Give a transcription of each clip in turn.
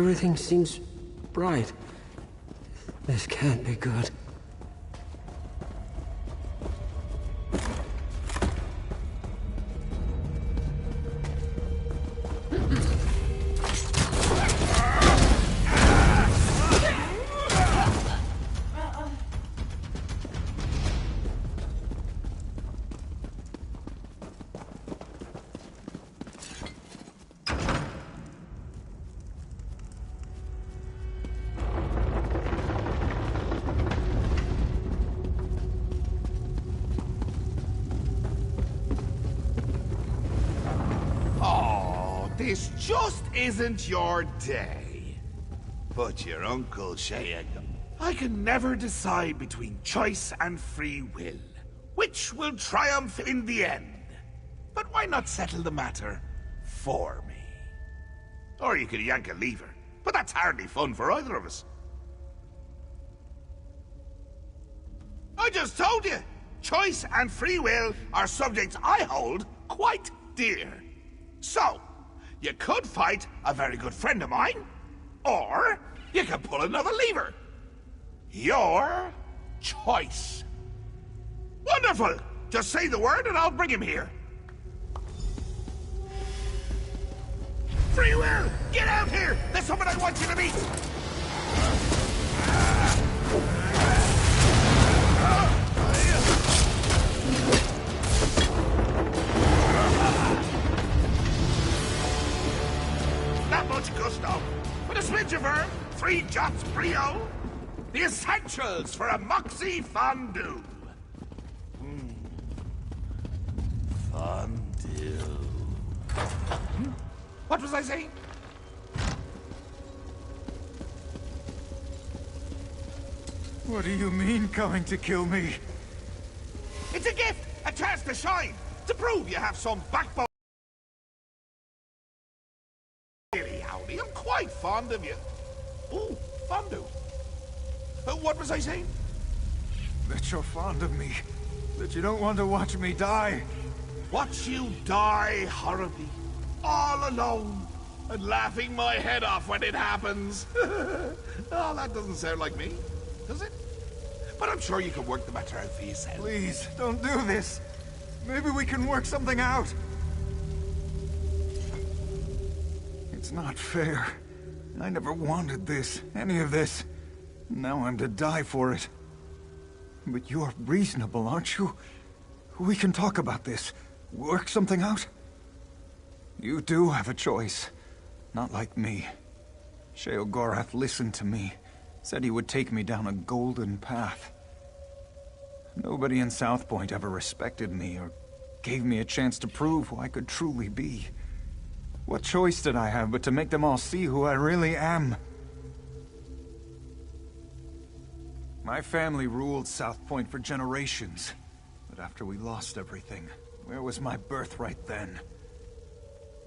Everything seems bright. This can't be good. This just isn't your day. But your Uncle Shea, I can never decide between choice and free will. Which will triumph in the end? But why not settle the matter for me? Or you could yank a lever, but that's hardly fun for either of us. I just told you, choice and free will are subjects I hold quite dear. So, you could fight a very good friend of mine, or you could pull another lever. Your choice. Wonderful! Just say the word and I'll bring him here. Free will! Get out here! There's someone I want you to meet! Not much gusto, but a smidge of herb, 3 jots brio, the essentials for a moxie fondue. Fondue. What was I saying? What do you mean, coming to kill me? It's a gift, a chance to shine, to prove you have some backbone. Really, Howdy, I'm quite fond of you. Ooh, fondue. What was I saying? That you're fond of me. That you don't want to watch me die. Watch you die horribly, all alone, and laughing my head off when it happens. Oh, that doesn't sound like me, does it? But I'm sure you can work the matter out for yourself. Please, don't do this. Maybe we can work something out. It's not fair. I never wanted this, any of this. Now I'm to die for it. But you're reasonable, aren't you? We can talk about this. Work something out. You do have a choice. Not like me. Sheogorath listened to me. Said he would take me down a golden path. Nobody in South Point ever respected me or gave me a chance to prove who I could truly be. What choice did I have but to make them all see who I really am? My family ruled South Point for generations. But after we lost everything, where was my birthright then?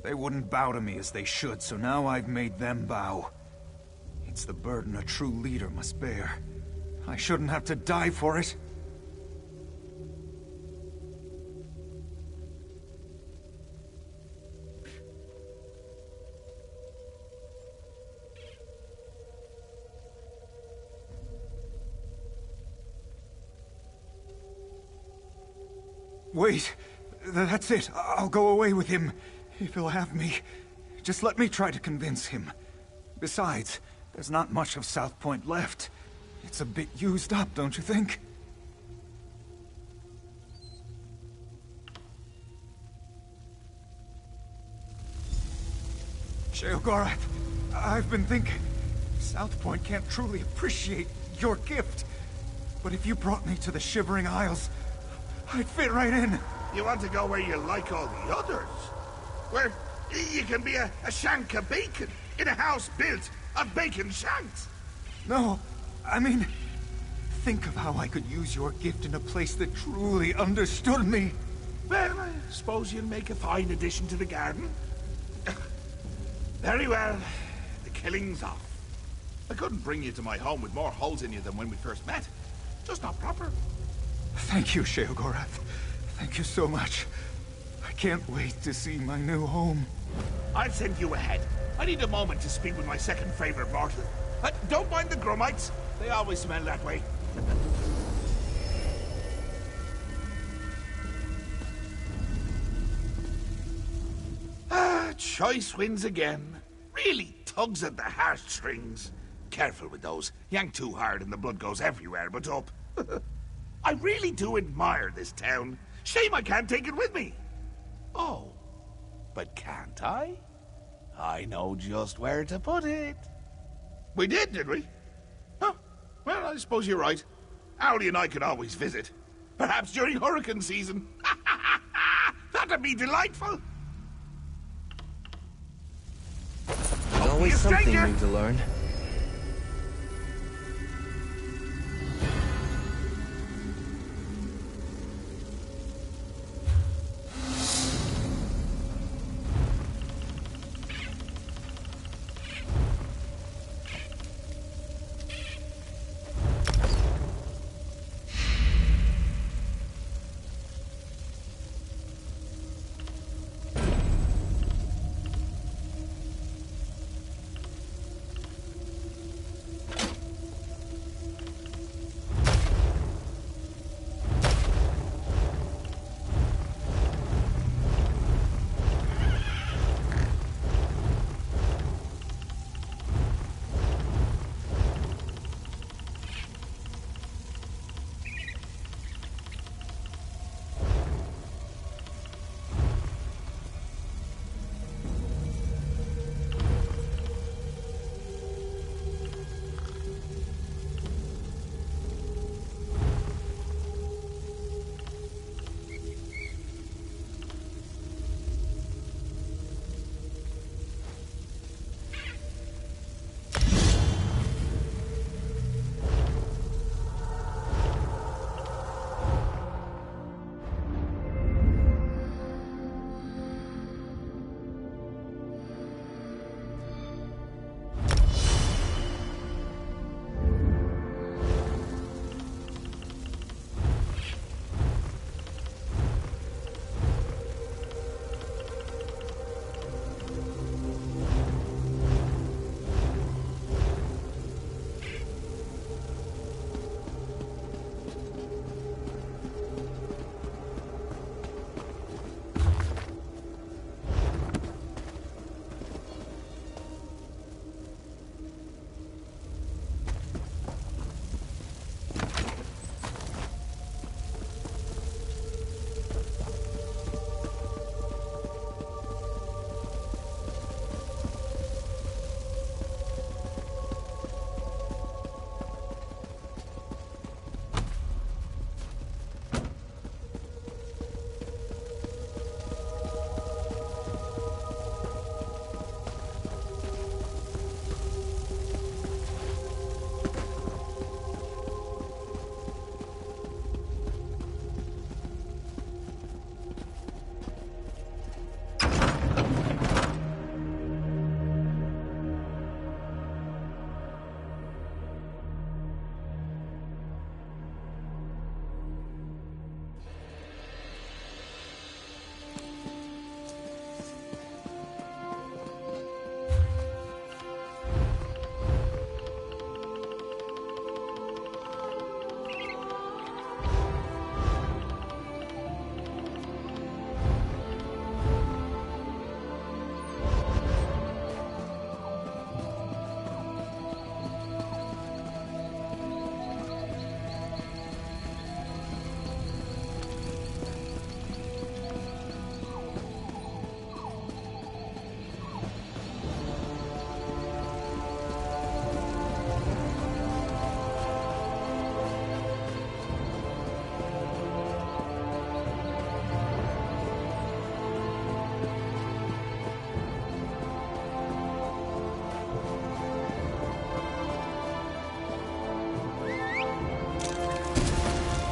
They wouldn't bow to me as they should, so now I've made them bow. It's the burden a true leader must bear. I shouldn't have to die for it. Wait, that's it. I'll go away with him, if he'll have me. Just let me try to convince him. Besides, there's not much of South Point left. It's a bit used up, don't you think? Sheogorath, I've been thinking, South Point can't truly appreciate your gift. But if you brought me to the Shivering Isles, I'd fit right in. You want to go where you like all the others? Where you can be a shank of bacon in a house built of bacon shanks? No, I mean, think of how I could use your gift in a place that truly understood me. Well, I suppose you'll make a fine addition to the garden. Very well. The killing's off. I couldn't bring you to my home with more holes in you than when we first met. Just not proper. Thank you, Sheogorath. Thank you so much. I can't wait to see my new home. I'll send you ahead. I need a moment to speak with my second favorite mortal. Don't mind the grummites. They always smell that way. Choice wins again. Really tugs at the heartstrings. Careful with those. Yank too hard and the blood goes everywhere but up. I really do admire this town. Shame I can't take it with me. Oh, but can't I? I know just where to put it. We did we? Huh. Well, I suppose you're right. Owlie and I could always visit. Perhaps during hurricane season. That'd be delightful. There's always something new to learn.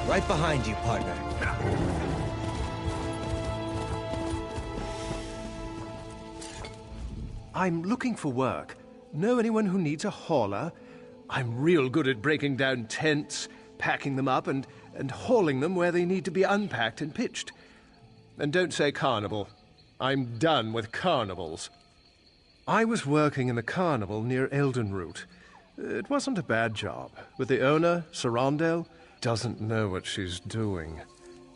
Right behind you, partner. I'm looking for work. Know anyone who needs a hauler? I'm real good at breaking down tents, packing them up, and hauling them where they need to be unpacked and pitched. And don't say carnival. I'm done with carnivals. I was working in the carnival near Eldenroot. It wasn't a bad job, but the owner, Sarandel, doesn't know what she's doing.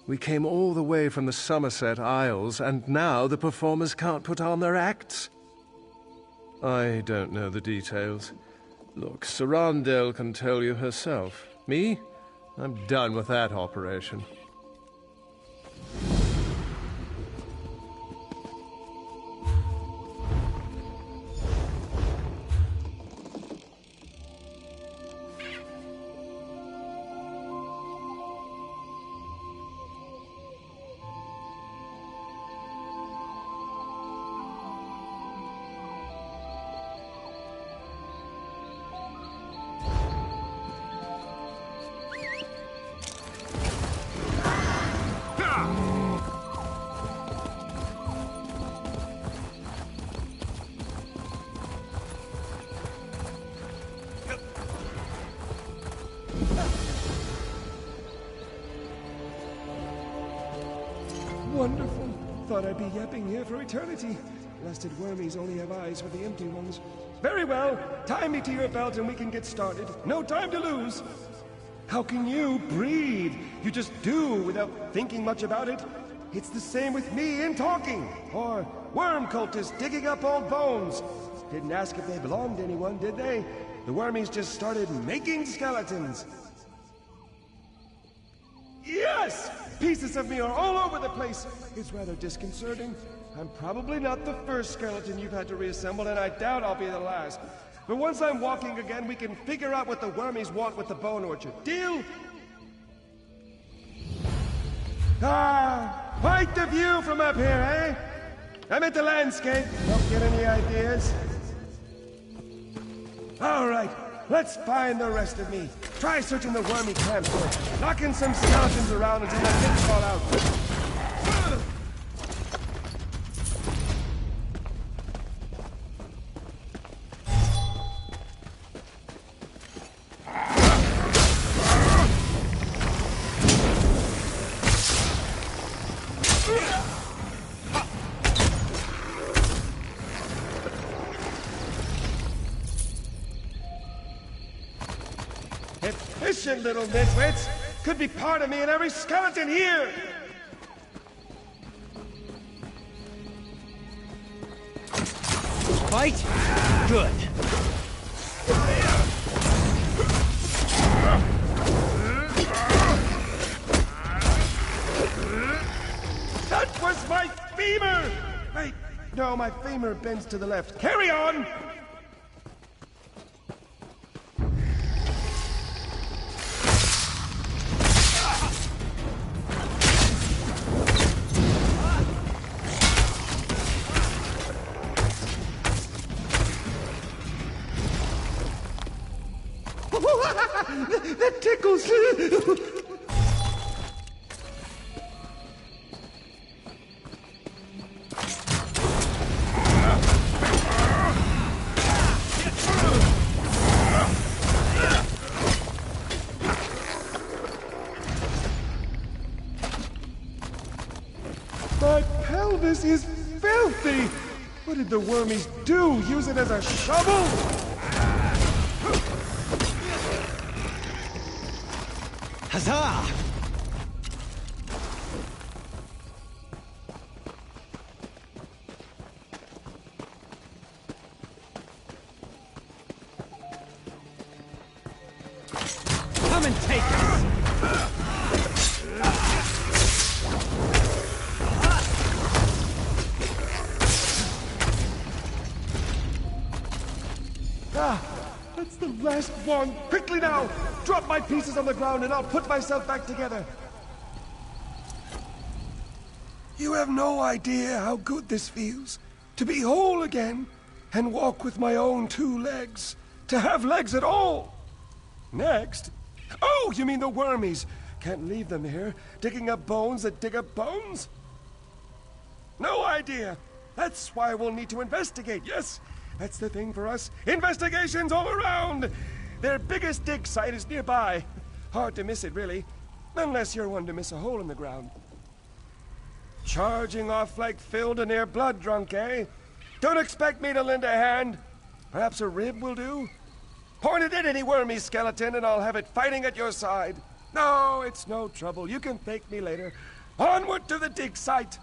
We came all the way from the Somerset Isles, and now the performers can't put on their acts. I don't know the details. Look, Sarandel can tell you herself. Me? I'm done with that operation. Wonderful. Thought I'd be yapping here for eternity. Blasted wormies only have eyes for the empty ones. Very well. Tie me to your belt and we can get started. No time to lose. How can you breathe? You just do without thinking much about it. It's the same with me in talking. Or worm cultists digging up old bones. Didn't ask if they belonged to anyone, did they? The wormies just started making skeletons. Yes! Pieces of me are all over the place. It's rather disconcerting. I'm probably not the first skeleton you've had to reassemble, and I doubt I'll be the last. But once I'm walking again, we can figure out what the wormies want with the bone orchard. Deal? Ah, quite the view from up here, eh? I meant the landscape. Don't get any ideas? All right. Let's find the rest of me. Try searching the wormy camp for knocking some skeletons around until my kids fall out. Efficient little nitwits! Could be part of me in every skeleton here! Fight? Good. That was my femur! Wait, no, my femur bends to the left. Carry on! That tickles! My pelvis is filthy! What did the wormies do? Use it as a shovel? Huzzah! Come and take us! That's the last one! Quickly now! Drop my pieces on the ground and I'll put myself back together! You have no idea how good this feels. To be whole again, and walk with my own two legs. To have legs at all! Next? Oh, you mean the wormies! Can't leave them here, digging up bones that dig up bones? No idea! That's why we'll need to investigate, yes? That's the thing for us. Investigations all around! Their biggest dig site is nearby. Hard to miss it, really. Unless you're one to miss a hole in the ground. Charging off like Filda near blood drunk, eh? Don't expect me to lend a hand. Perhaps a rib will do? Point it at any wormy skeleton and I'll have it fighting at your side. No, it's no trouble. You can thank me later. Onward to the dig site.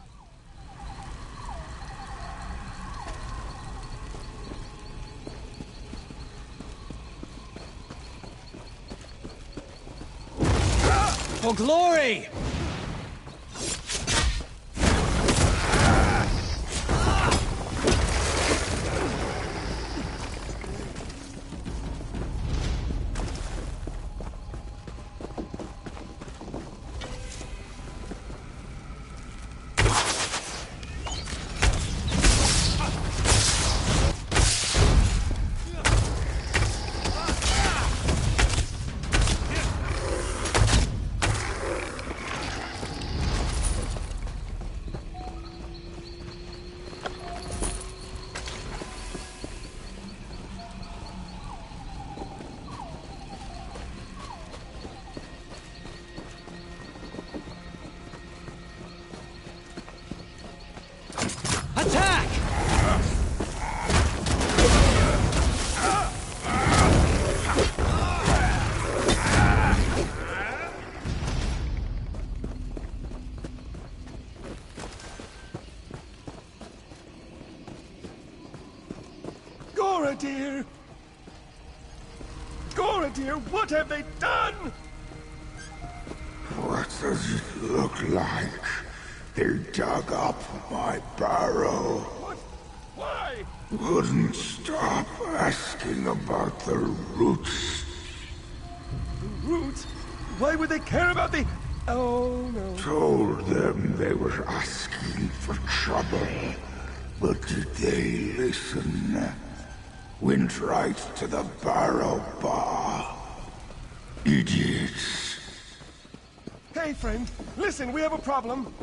For glory! Attack! Gora, dear! Gora, dear, what have they done? What does it look like? They dug up my barrow. What? Why? Wouldn't stop asking about the roots. The roots? Why would they care about the... Oh, no. Told them they were asking for trouble. But did they listen? Went right to the barrow bar. Idiots. Hey, friend, listen, we have a problem.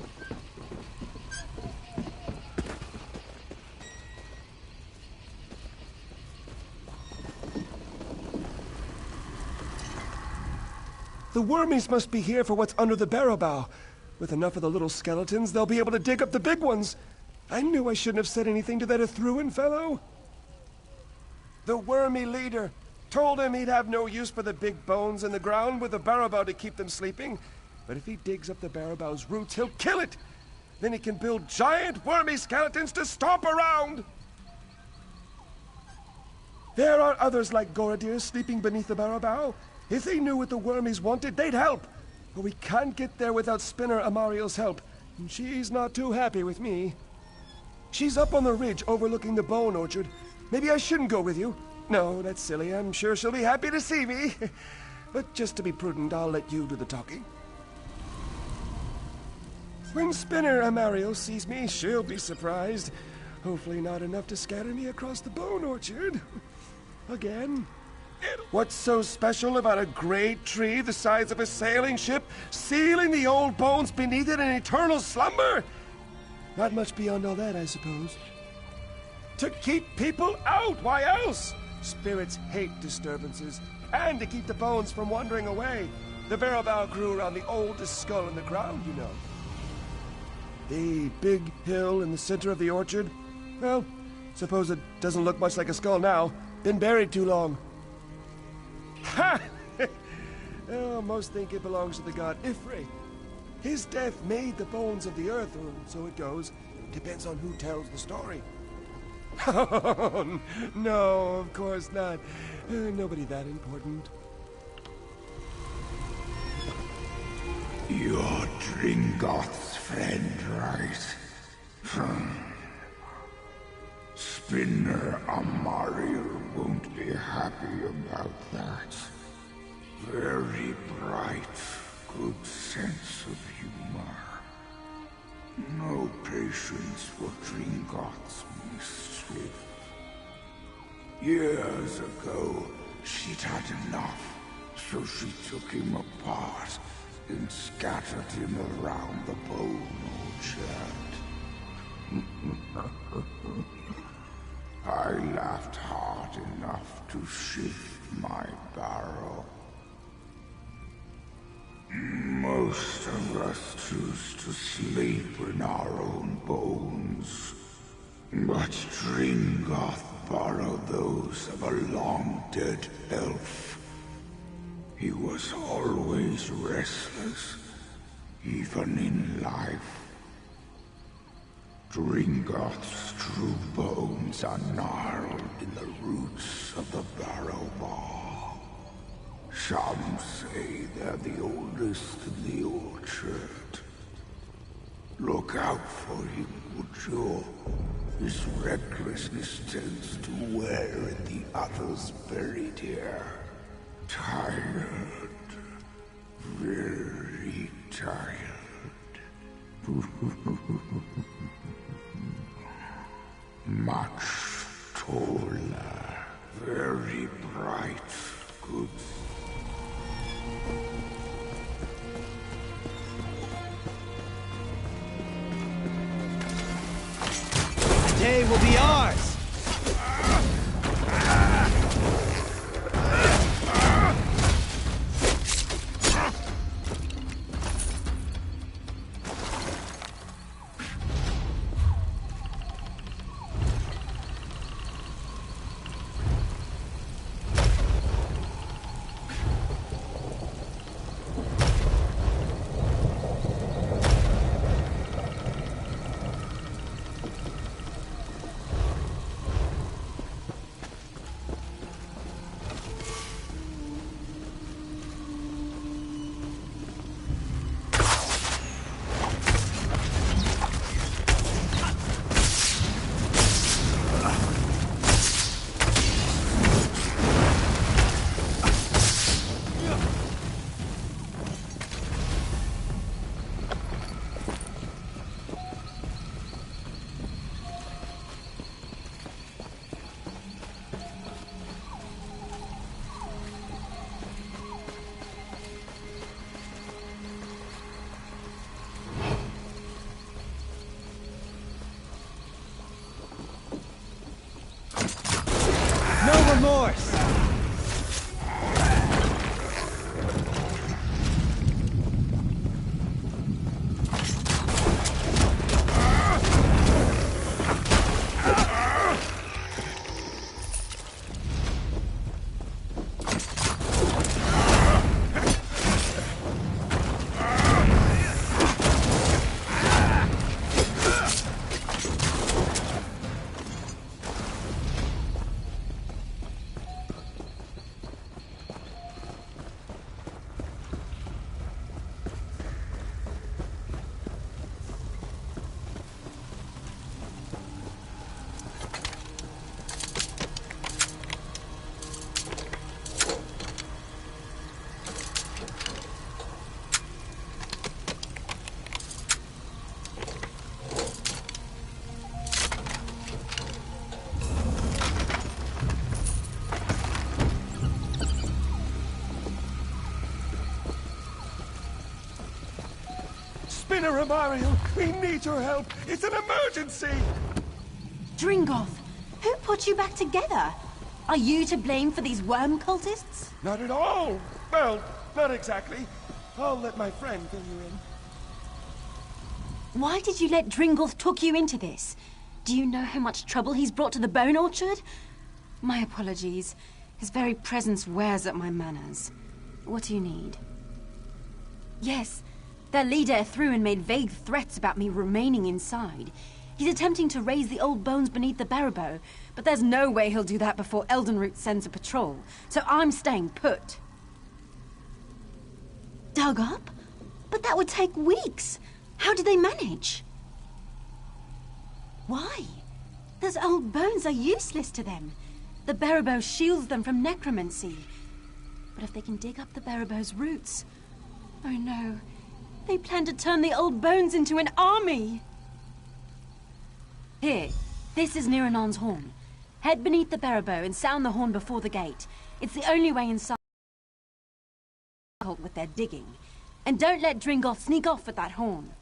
The wormies must be here for what's under the barrow bow. With enough of the little skeletons, they'll be able to dig up the big ones. I knew I shouldn't have said anything to that Ithruin fellow. The wormy leader told him he'd have no use for the big bones in the ground with the barrow bow to keep them sleeping. But if he digs up the barrow bow's roots, he'll kill it. Then he can build giant wormy skeletons to stomp around. There are others like Goradir sleeping beneath the barrow bow. If they knew what the wormies wanted, they'd help. But we can't get there without Spinner Amariel's help. And she's not too happy with me. She's up on the ridge overlooking the bone orchard. Maybe I shouldn't go with you. No, that's silly. I'm sure she'll be happy to see me. But just to be prudent, I'll let you do the talking. When Spinner Amariel sees me, she'll be surprised. Hopefully not enough to scatter me across the bone orchard. Again. What's so special about a great tree the size of a sailing ship, sealing the old bones beneath it in eternal slumber? Not much beyond all that, I suppose. To keep people out, why else? Spirits hate disturbances, and to keep the bones from wandering away. The barrow bow grew around the oldest skull in the ground, you know. The big hill in the center of the orchard? Well, suppose it doesn't look much like a skull now. Been buried too long. Ha! Oh, most think it belongs to the god Ifri. His death made the bones of the earth, or so it goes. Depends on who tells the story. Oh, no, of course not. Nobody that important. You're Dringoth's friend, right? Spinner Amariel won't be happy about that. Very bright, good sense of humor. No patience for Dringoth's mischief. Years ago, she'd had enough, so she took him apart and scattered him around the bone orchard. I laughed hard enough to shift my barrow. Most of us choose to sleep in our own bones. But Dringoth borrowed those of a long-dead elf. He was always restless, even in life. Dringoth's true bones are gnarled in the roots of the Barrow Bar. Some say they're the oldest in the orchard. Look out for him, would you? His recklessness tends to wear at the others buried here. Tired. Very tired. Much taller. Very bright. Good. Today will be ours! No remorse! Spinner and Mario, we need your help. It's an emergency. Dringoth, who put you back together? Are you to blame for these worm cultists? Not at all. Well, not exactly. I'll let my friend fill you in. Why did you let Dringoth talk you into this? Do you know how much trouble he's brought to the Bone Orchard? My apologies. His very presence wears at my manners. What do you need? Yes, their leader threw and made vague threats about me remaining inside. He's attempting to raise the old bones beneath the Barrow, but there's no way he'll do that before Eldenroot sends a patrol, so I'm staying put. Dug up? But that would take weeks. How did they manage? Why? Those old bones are useless to them. The Barrow shields them from necromancy. But if they can dig up the Barrow's roots... Oh no. They plan to turn the old bones into an army! Here, this is Niranon's horn. Head beneath the Barrow and sound the horn before the gate. It's the only way inside with their digging. And don't let Dringoth sneak off with that horn.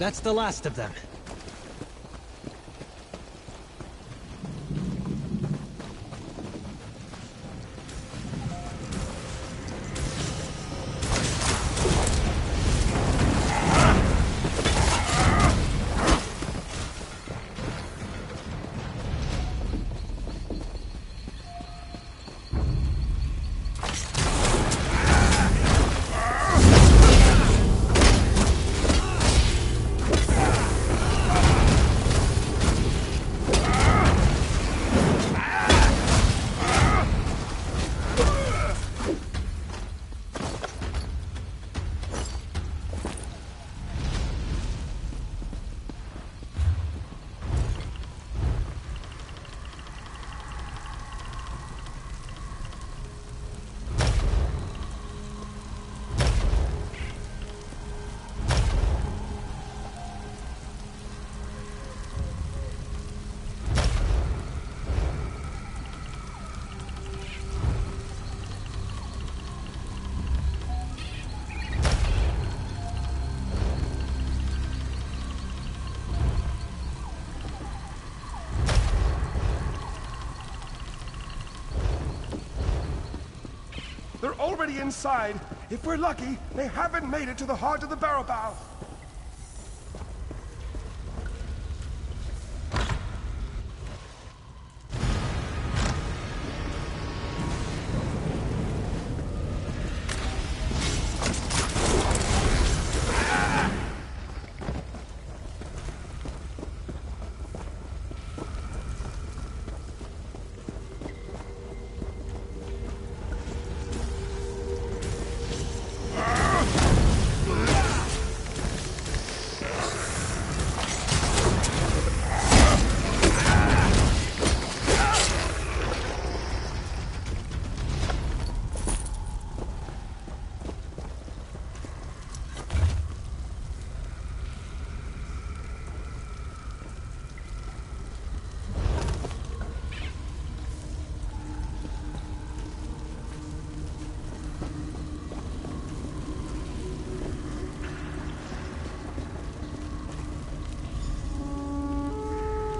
That's the last of them. They're already inside. If we're lucky, they haven't made it to the heart of the barrow bow.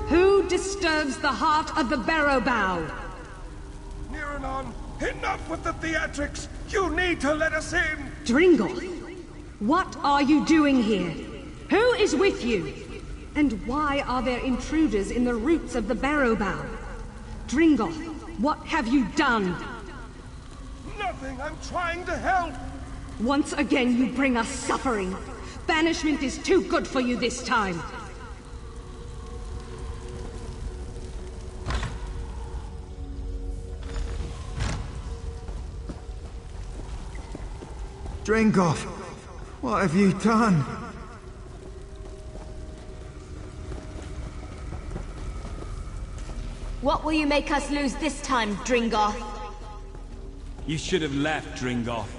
Who disturbs the heart of the barrow bow? Niranon, enough with the theatrics! You need to let us in! Dringle, what are you doing here? Who is with you? And why are there intruders in the roots of the barrow bow? Dringle, what have you done? Nothing, I'm trying to help! Once again you bring us suffering. Banishment is too good for you this time. Drinkoff, what have you done? What will you make us lose this time, Dringoth? You should have left, Dringoff.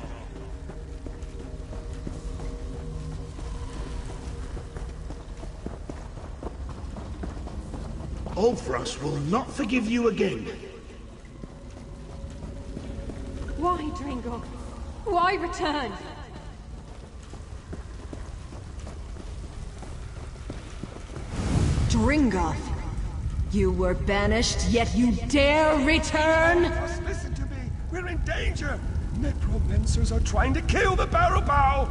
Ulfros will not forgive you again. Why, Dringoth? Why return? Dringoth, you were banished, yet you dare return? Just listen to me, we're in danger! Necromancers are trying to kill the barrow bow!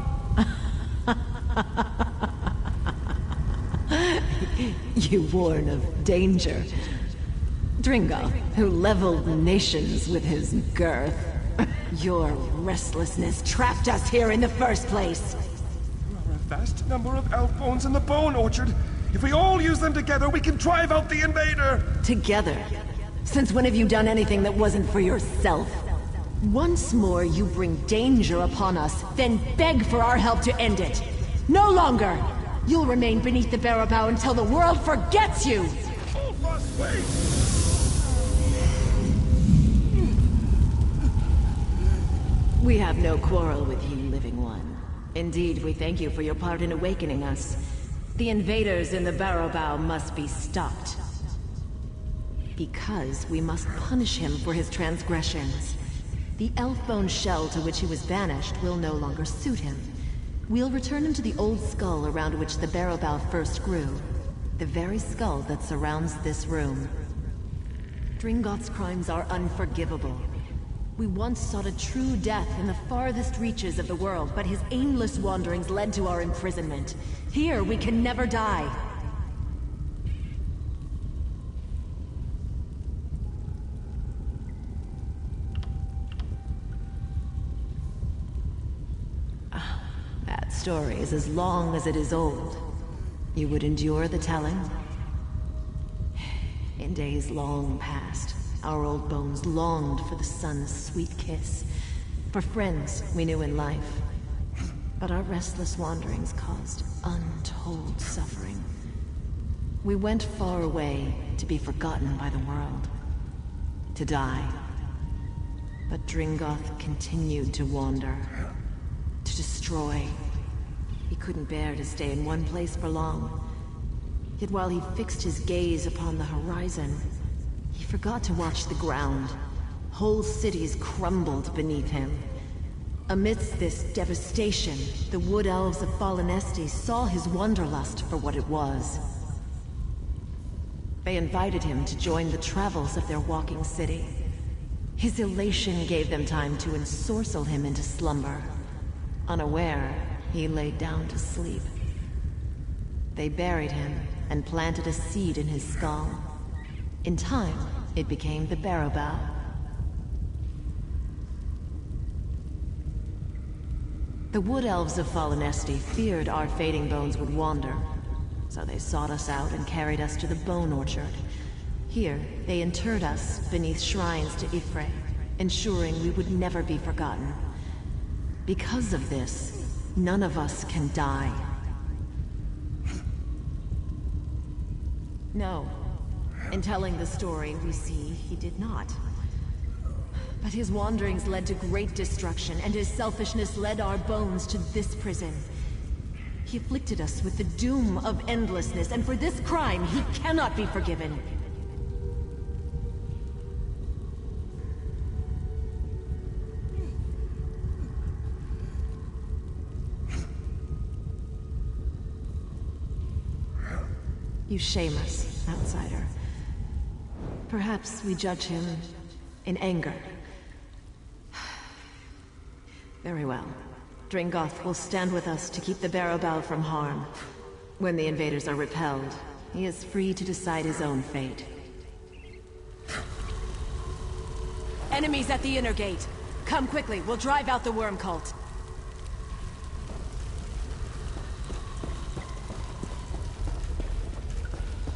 You warn of danger. Dringoth, who leveled nations with his girth. Your restlessness trapped us here in the first place. There are a vast number of elf bones in the bone orchard. If we all use them together, we can drive out the invader! Together? Since when have you done anything that wasn't for yourself? Once more you bring danger upon us, then beg for our help to end it. No longer! You'll remain beneath the barrow bow until the world forgets you! Ulfros, wait! We have no quarrel with you, Living One. Indeed, we thank you for your part in awakening us. The invaders in the barrow bow must be stopped. Because we must punish him for his transgressions. The elf bone shell to which he was banished will no longer suit him. We'll return him to the old skull around which the barrow bough first grew. The very skull that surrounds this room. Dringoth's crimes are unforgivable. We once sought a true death in the farthest reaches of the world, but his aimless wanderings led to our imprisonment. Here, we can never die. That story is as long as it is old. You would endure the telling? In days long past, our old bones longed for the sun's sweet kiss, for friends we knew in life. But our restless wanderings caused untold suffering. We went far away to be forgotten by the world, to die. But Dringoth continued to wander, to destroy. He couldn't bear to stay in one place for long. Yet while he fixed his gaze upon the horizon, he forgot to watch the ground. Whole cities crumbled beneath him. Amidst this devastation, the Wood Elves of Fallen Estes saw his wanderlust for what it was. They invited him to join the travels of their walking city. His elation gave them time to ensorcel him into slumber. Unaware, he laid down to sleep. They buried him and planted a seed in his skull. In time, it became the barrow bough. The Wood Elves of Fallen Estes feared our fading bones would wander, so they sought us out and carried us to the Bone Orchard. Here, they interred us beneath shrines to Ifre, ensuring we would never be forgotten. Because of this, none of us can die. No. In telling the story, we see he did not. But his wanderings led to great destruction, and his selfishness led our bones to this prison. He afflicted us with the doom of endlessness, and for this crime, he cannot be forgiven. You shame us, outsider. Perhaps we judge him in anger. Very well. Dringoth will stand with us to keep the barrow bough from harm. When the invaders are repelled, he is free to decide his own fate. Enemies at the inner gate. Come quickly, we'll drive out the worm cult.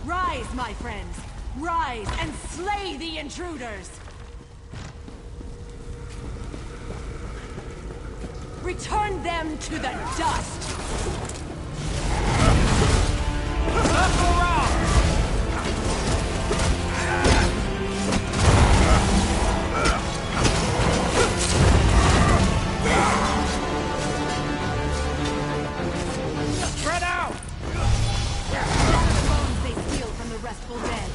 Rise, my friends! Rise and slay the intruders! Return them to the dust! Spread out! The bones they steal from the restful dead.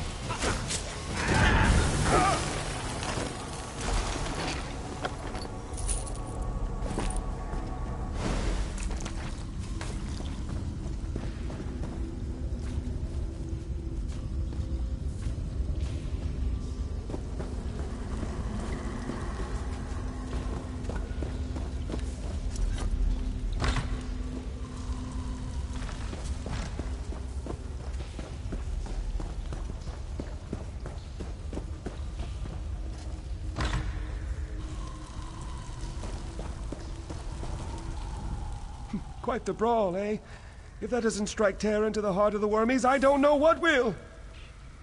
Quite the brawl, eh? If that doesn't strike terror into the heart of the wormies, I don't know what will.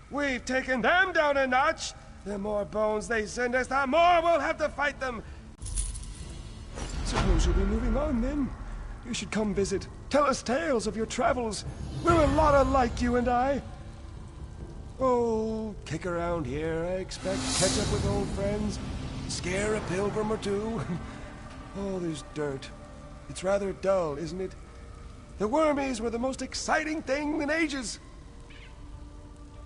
We've taken them down a notch. The more bones they send us, the more we'll have to fight them. Suppose you'll be moving on, then. You should come visit. Tell us tales of your travels. We're a lot alike, you and I. Oh, kick around here, I expect. Catch up with old friends. Scare a pilgrim or two. Oh, there's dirt. It's rather dull, isn't it? The wormies were the most exciting thing in ages.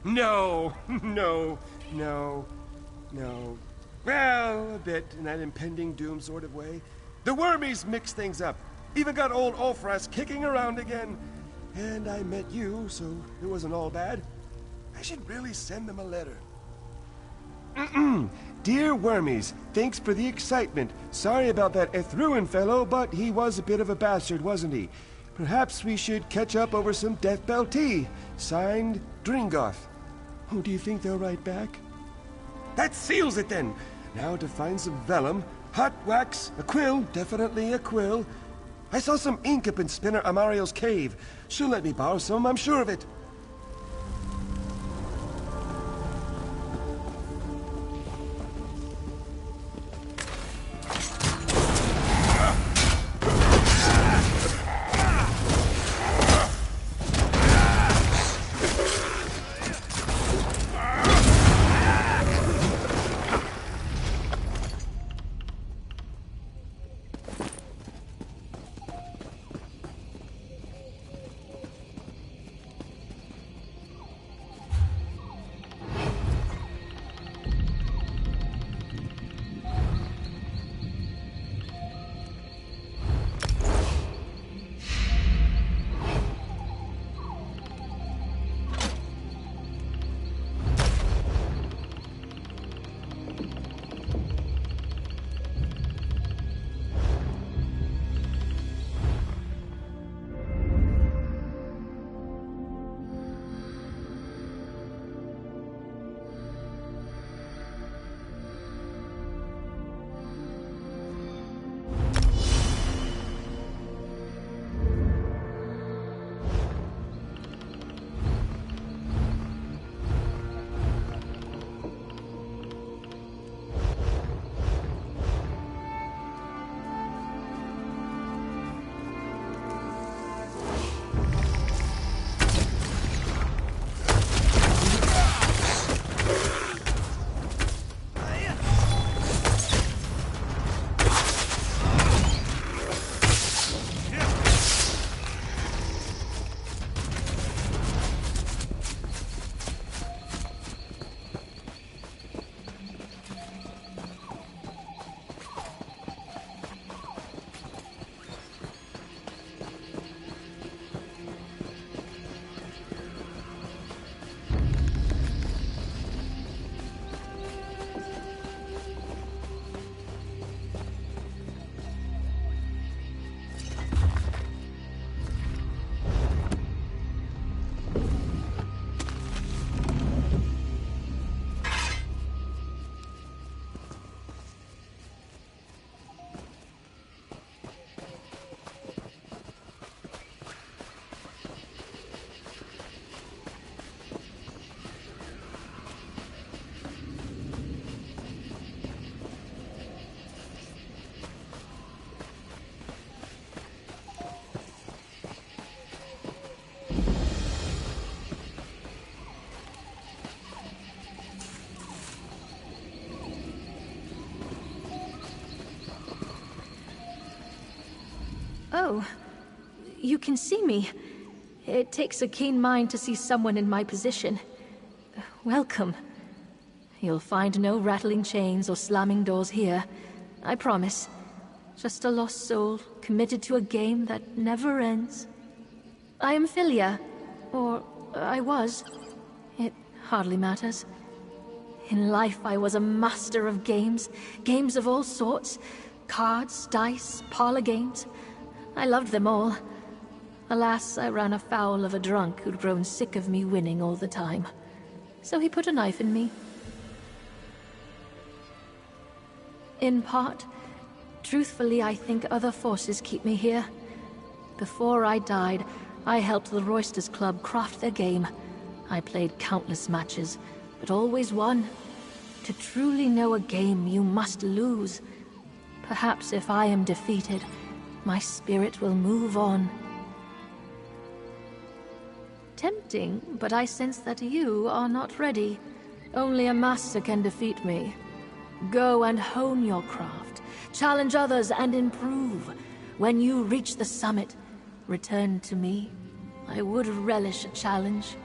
No, no, no, no. Well, a bit, in that impending doom sort of way. The wormies mix things up. Even got old Ulfras kicking around again. And I met you, so it wasn't all bad. I should really send them a letter. Dear Wormies, thanks for the excitement. Sorry about that Ethruin fellow, but he was a bit of a bastard, wasn't he? Perhaps we should catch up over some Death Bell tea. Signed, Dringoth. Oh, do you think they'll write back? That seals it then. Now to find some vellum, hot wax, a quill, definitely a quill. I saw some ink up in Spinner Amario's cave. She'll let me borrow some, I'm sure of it. Oh, you can see me. It takes a keen mind to see someone in my position. Welcome. You'll find no rattling chains or slamming doors here. I promise. Just a lost soul, committed to a game that never ends. I am Philia. Or I was. It hardly matters. In life, I was a master of games. Games of all sorts. Cards, dice, parlor games. I loved them all. Alas, I ran afoul of a drunk who'd grown sick of me winning all the time. So he put a knife in me. In part, truthfully, I think other forces keep me here. Before I died, I helped the Roysters Club craft their game. I played countless matches, but always won. To truly know a game, you must lose. Perhaps if I am defeated, my spirit will move on. Tempting, but I sense that you are not ready. Only a master can defeat me. Go and hone your craft. Challenge others and improve. When you reach the summit, return to me. I would relish a challenge.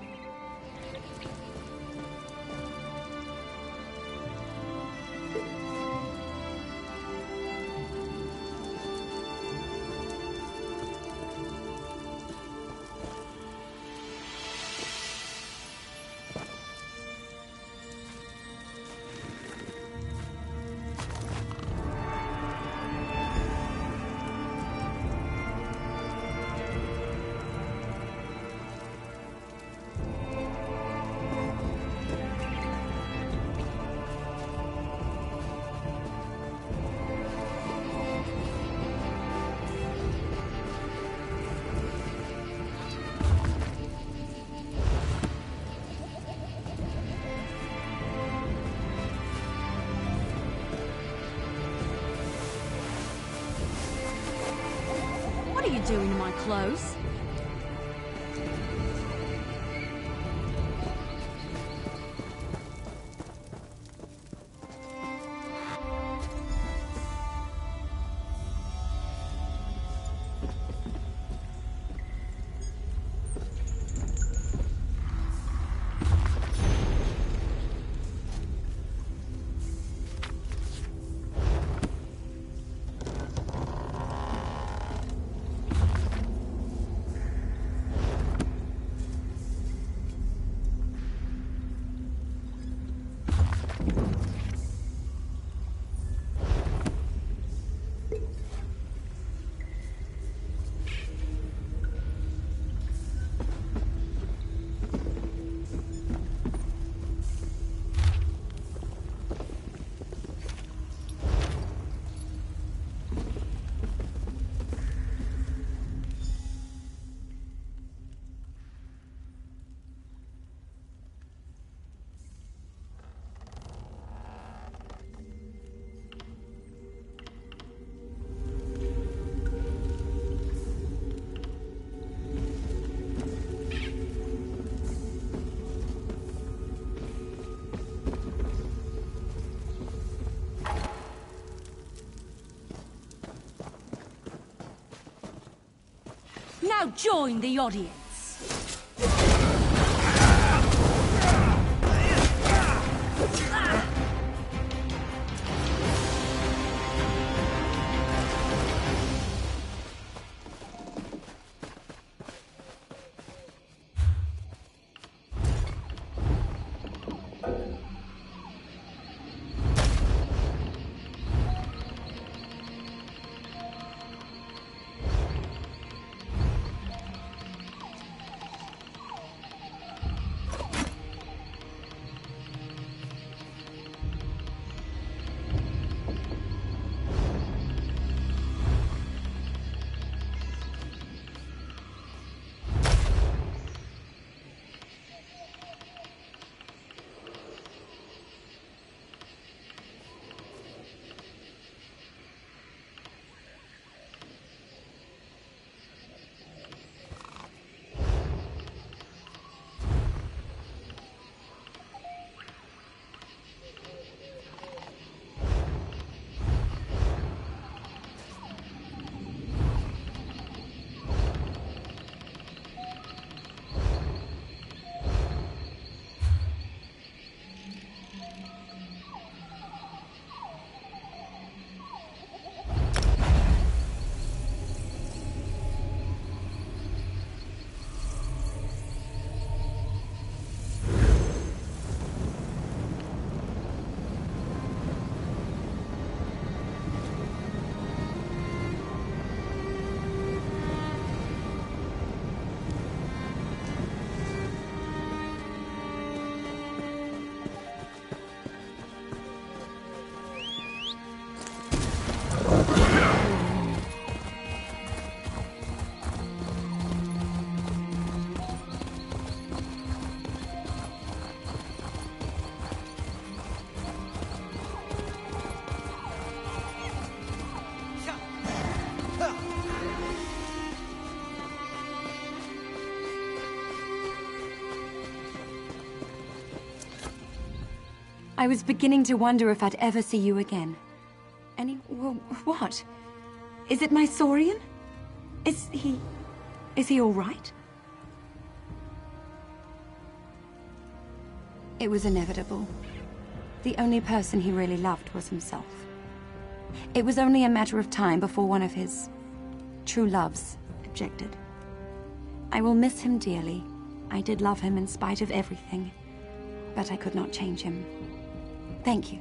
doing in my clothes? Now join the audience. I was beginning to wonder if I'd ever see you again. What? Is it my Saurian? Is he all right? It was inevitable. The only person he really loved was himself. It was only a matter of time before one of his true loves objected. I will miss him dearly. I did love him in spite of everything, but I could not change him. Thank you.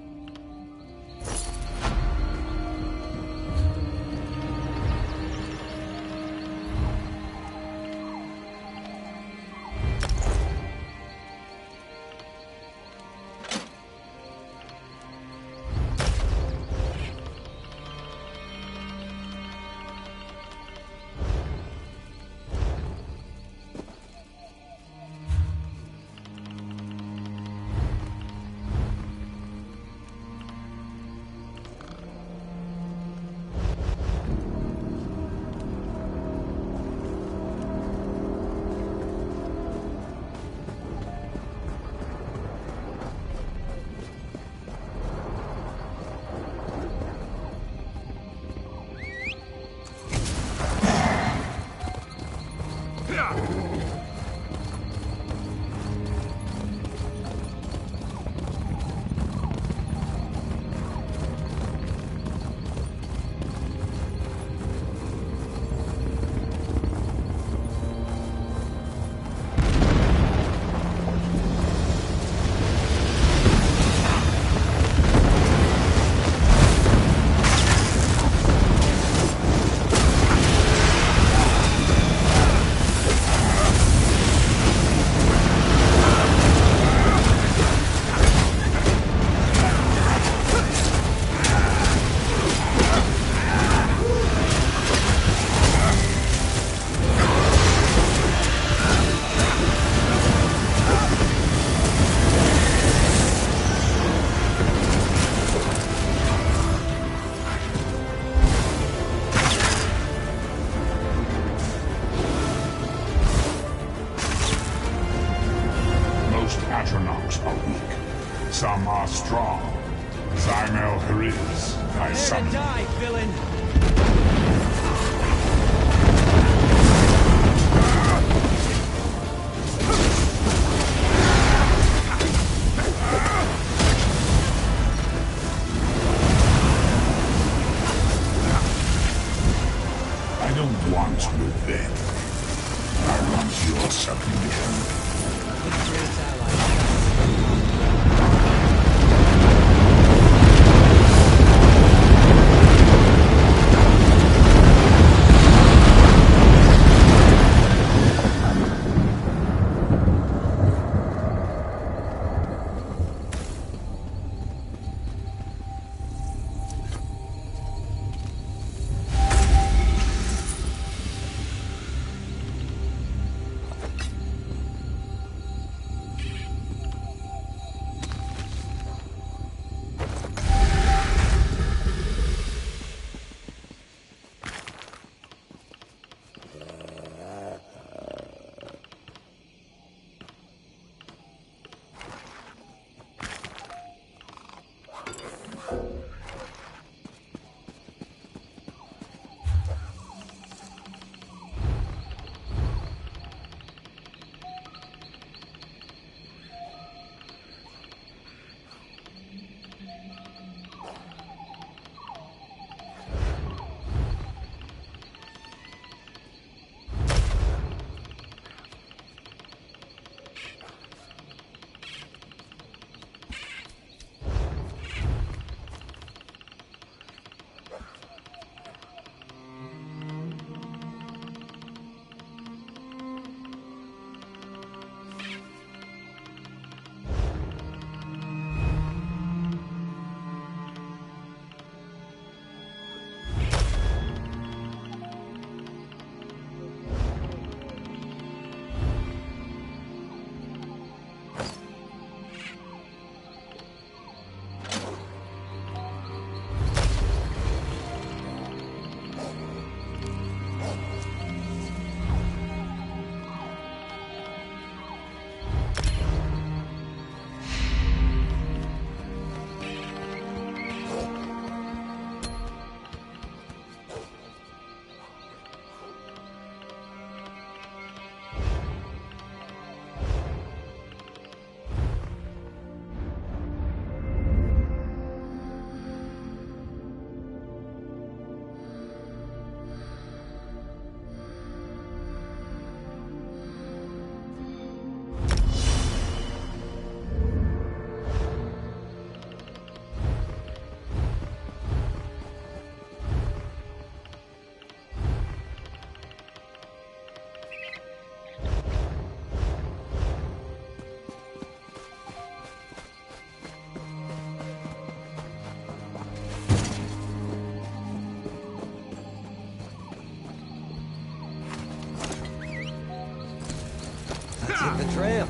Some are strong. Zymel Hariz, thy son. Die, villain! I don't want revenge. I want your submission. Hit the trail.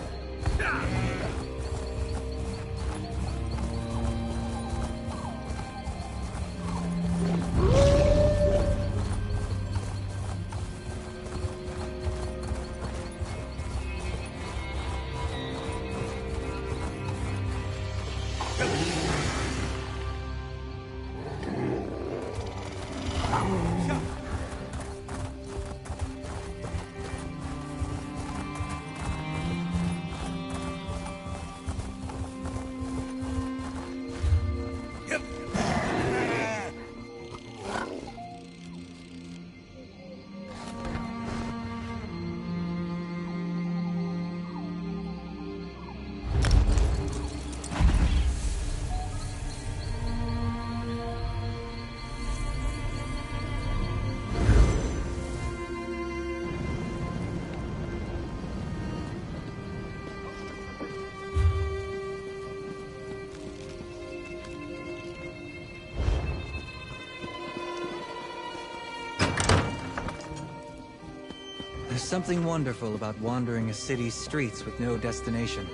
There's something wonderful about wandering a city's streets with no destination.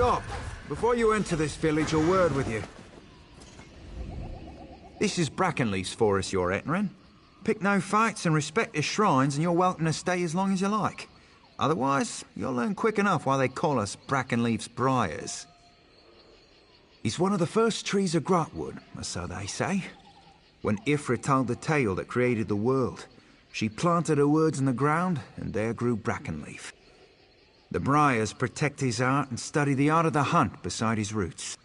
Stop! Before you enter this village, a word with you. This is Brackenleaf's forest you're entering. Pick no fights and respect his shrines, and you're welcome to stay as long as you like. Otherwise, you'll learn quick enough why they call us Brackenleaf's Briars. He's one of the first trees of Grotwood, or so they say. When Ifra told the tale that created the world, she planted her words in the ground, and there grew Brackenleaf. The Briars protect his art and study the art of the hunt beside his roots.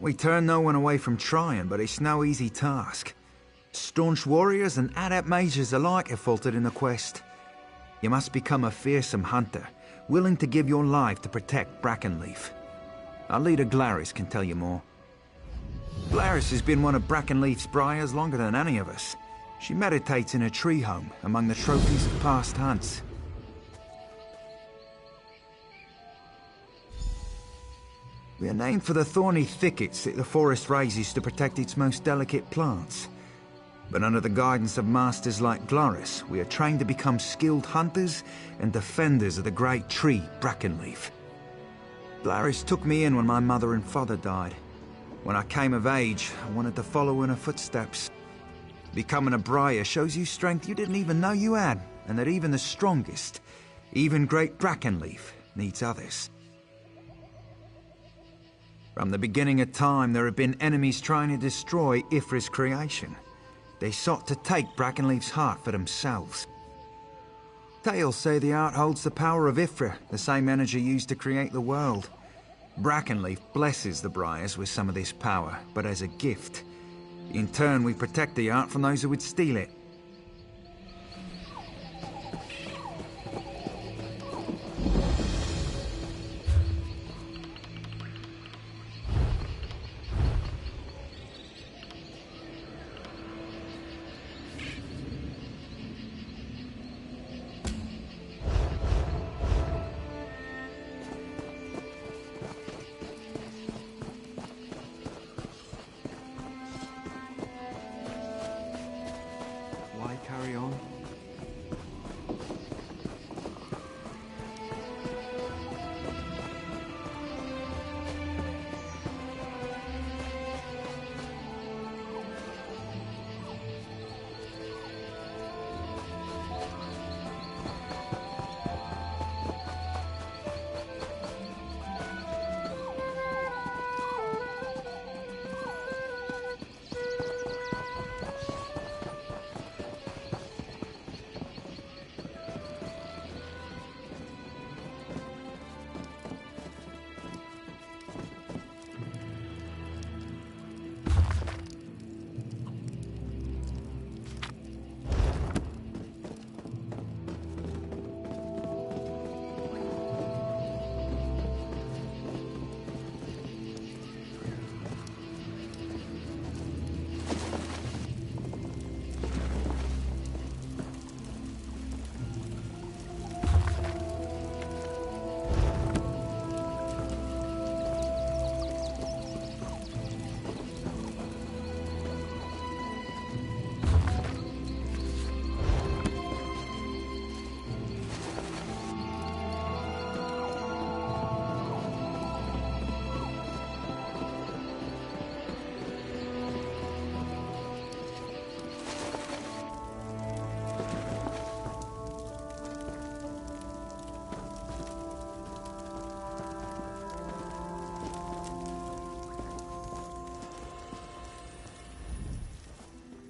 We turn no one away from trying, but it's no easy task. Staunch warriors and adept mages alike have faltered in the quest. You must become a fearsome hunter, willing to give your life to protect Brackenleaf. Our leader Glaris can tell you more. Glaris has been one of Brackenleaf's Briars longer than any of us. She meditates in a tree home among the trophies of past hunts. We are named for the thorny thickets that the forest raises to protect its most delicate plants. But under the guidance of masters like Glaris, we are trained to become skilled hunters and defenders of the great tree, Brackenleaf. Glaris took me in when my mother and father died. When I came of age, I wanted to follow in her footsteps. Becoming a Briar shows you strength you didn't even know you had, and that even the strongest, even great Brackenleaf, needs others. From the beginning of time, there have been enemies trying to destroy Ifra's creation. They sought to take Brackenleaf's heart for themselves. Tales say the art holds the power of Ifra, the same energy used to create the world. Brackenleaf blesses the Briars with some of this power, but as a gift. In turn, we protect the art from those who would steal it.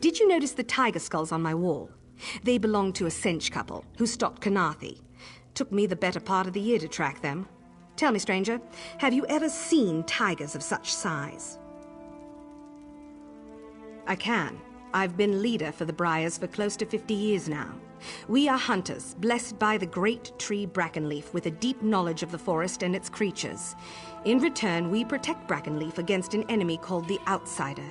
Did you notice the tiger skulls on my wall? They belong to a Sench couple who stalked Kanathi. Took me the better part of the year to track them. Tell me, stranger, have you ever seen tigers of such size? I can. I've been leader for the Briars for close to 50 years now. We are hunters, blessed by the great tree Brackenleaf with a deep knowledge of the forest and its creatures. In return, we protect Brackenleaf against an enemy called the Outsider.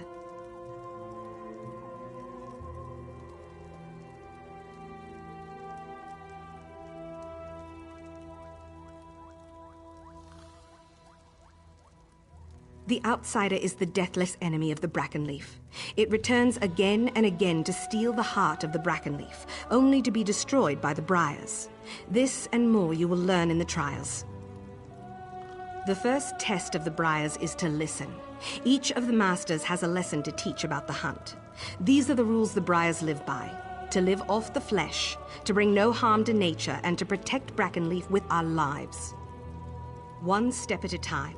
The Outsider is the deathless enemy of the Brackenleaf. It returns again and again to steal the heart of the Brackenleaf, only to be destroyed by the Briars. This and more you will learn in the trials. The first test of the Briars is to listen. Each of the masters has a lesson to teach about the hunt. These are the rules the Briars live by. To live off the flesh, to bring no harm to nature, and to protect Brackenleaf with our lives. One step at a time.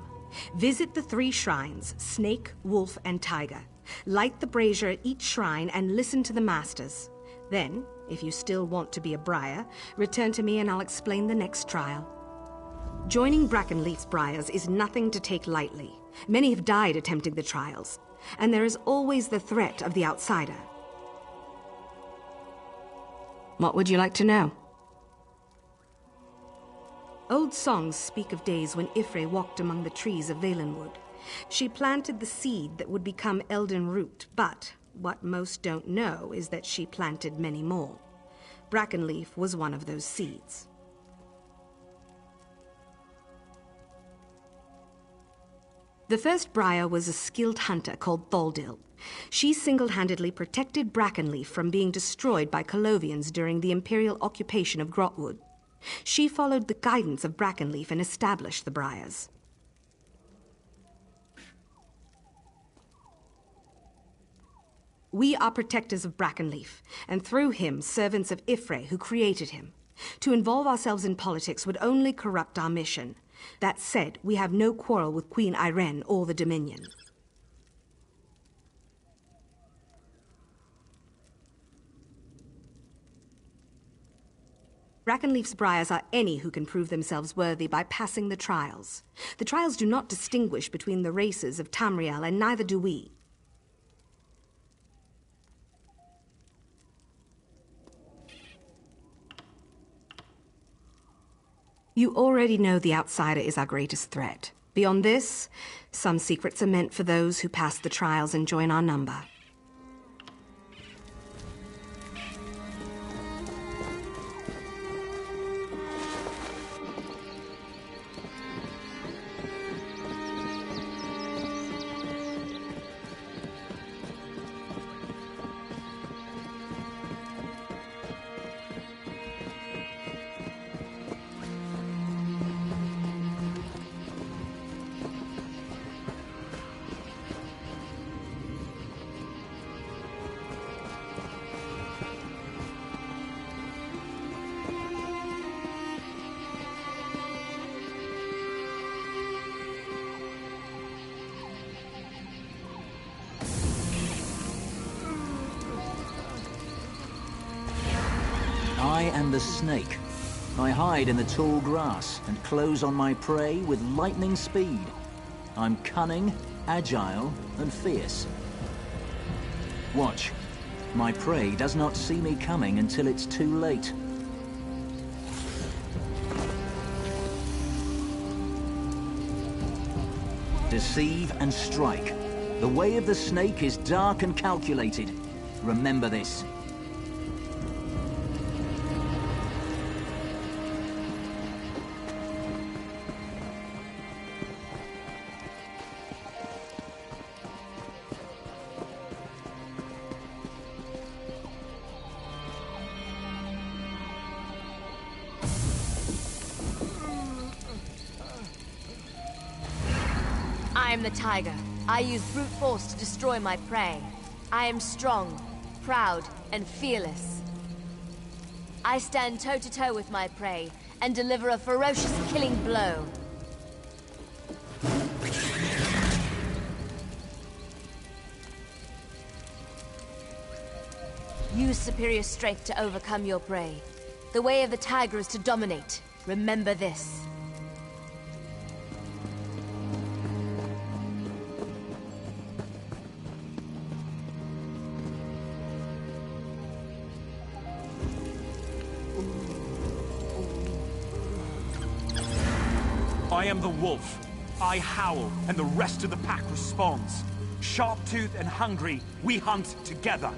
Visit the 3 shrines, Snake, Wolf, and Tiger. Light the brazier at each shrine and listen to the masters. Then, if you still want to be a Briar, return to me and I'll explain the next trial. Joining Brackenleaf's Briars is nothing to take lightly. Many have died attempting the trials, and there is always the threat of the Outsider. What would you like to know? Old songs speak of days when Ifre walked among the trees of Valenwood. She planted the seed that would become Elden Root, but what most don't know is that she planted many more. Brackenleaf was one of those seeds. The first Briar was a skilled hunter called Thaldil. She single-handedly protected Brackenleaf from being destroyed by Colovians during the Imperial occupation of Grotwood. She followed the guidance of Brackenleaf and established the Briars. We are protectors of Brackenleaf, and through him, servants of Ifre, who created him. To involve ourselves in politics would only corrupt our mission. That said, we have no quarrel with Queen Irene or the Dominion. Brackenleaf's Briars are any who can prove themselves worthy by passing the trials. The trials do not distinguish between the races of Tamriel, and neither do we. You already know the Outsider is our greatest threat. Beyond this, some secrets are meant for those who pass the trials and join our number. I am the snake. I hide in the tall grass and close on my prey with lightning speed. I'm cunning, agile, and fierce. Watch. My prey does not see me coming until it's too late. Deceive and strike. The way of the snake is dark and calculated. Remember this. I am the tiger. I use brute force to destroy my prey. I am strong, proud, and fearless. I stand toe-to-toe with my prey and deliver a ferocious killing blow. Use superior strength to overcome your prey. The way of the tiger is to dominate. Remember this. I am the wolf. I howl, and the rest of the pack responds. Sharp-toothed and hungry, we hunt together.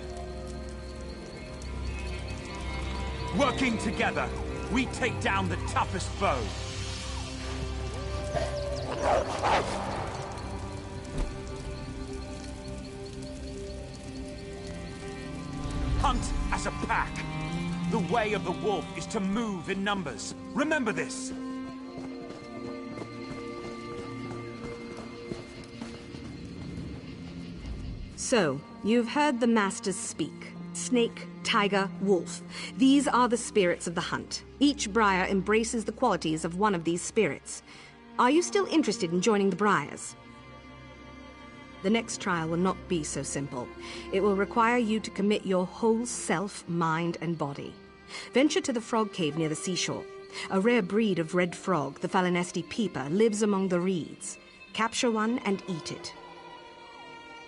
Working together, we take down the toughest foe. Hunt as a pack. The way of the wolf is to move in numbers. Remember this. So, you've heard the masters speak. Snake, tiger, wolf. These are the spirits of the hunt. Each Briar embraces the qualities of one of these spirits. Are you still interested in joining the Briars? The next trial will not be so simple. It will require you to commit your whole self, mind, and body. Venture to the frog cave near the seashore. A rare breed of red frog, the Falinesti peeper, lives among the reeds. Capture one and eat it.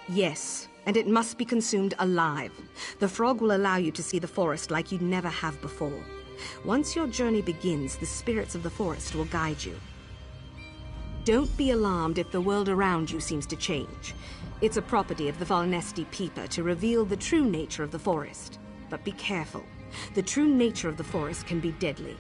Yes, and it must be consumed alive. The frog will allow you to see the forest like you never have before. Once your journey begins, the spirits of the forest will guide you. Don't be alarmed if the world around you seems to change. It's a property of the Falinesti peeper to reveal the true nature of the forest. But be careful. The true nature of the forest can be deadly.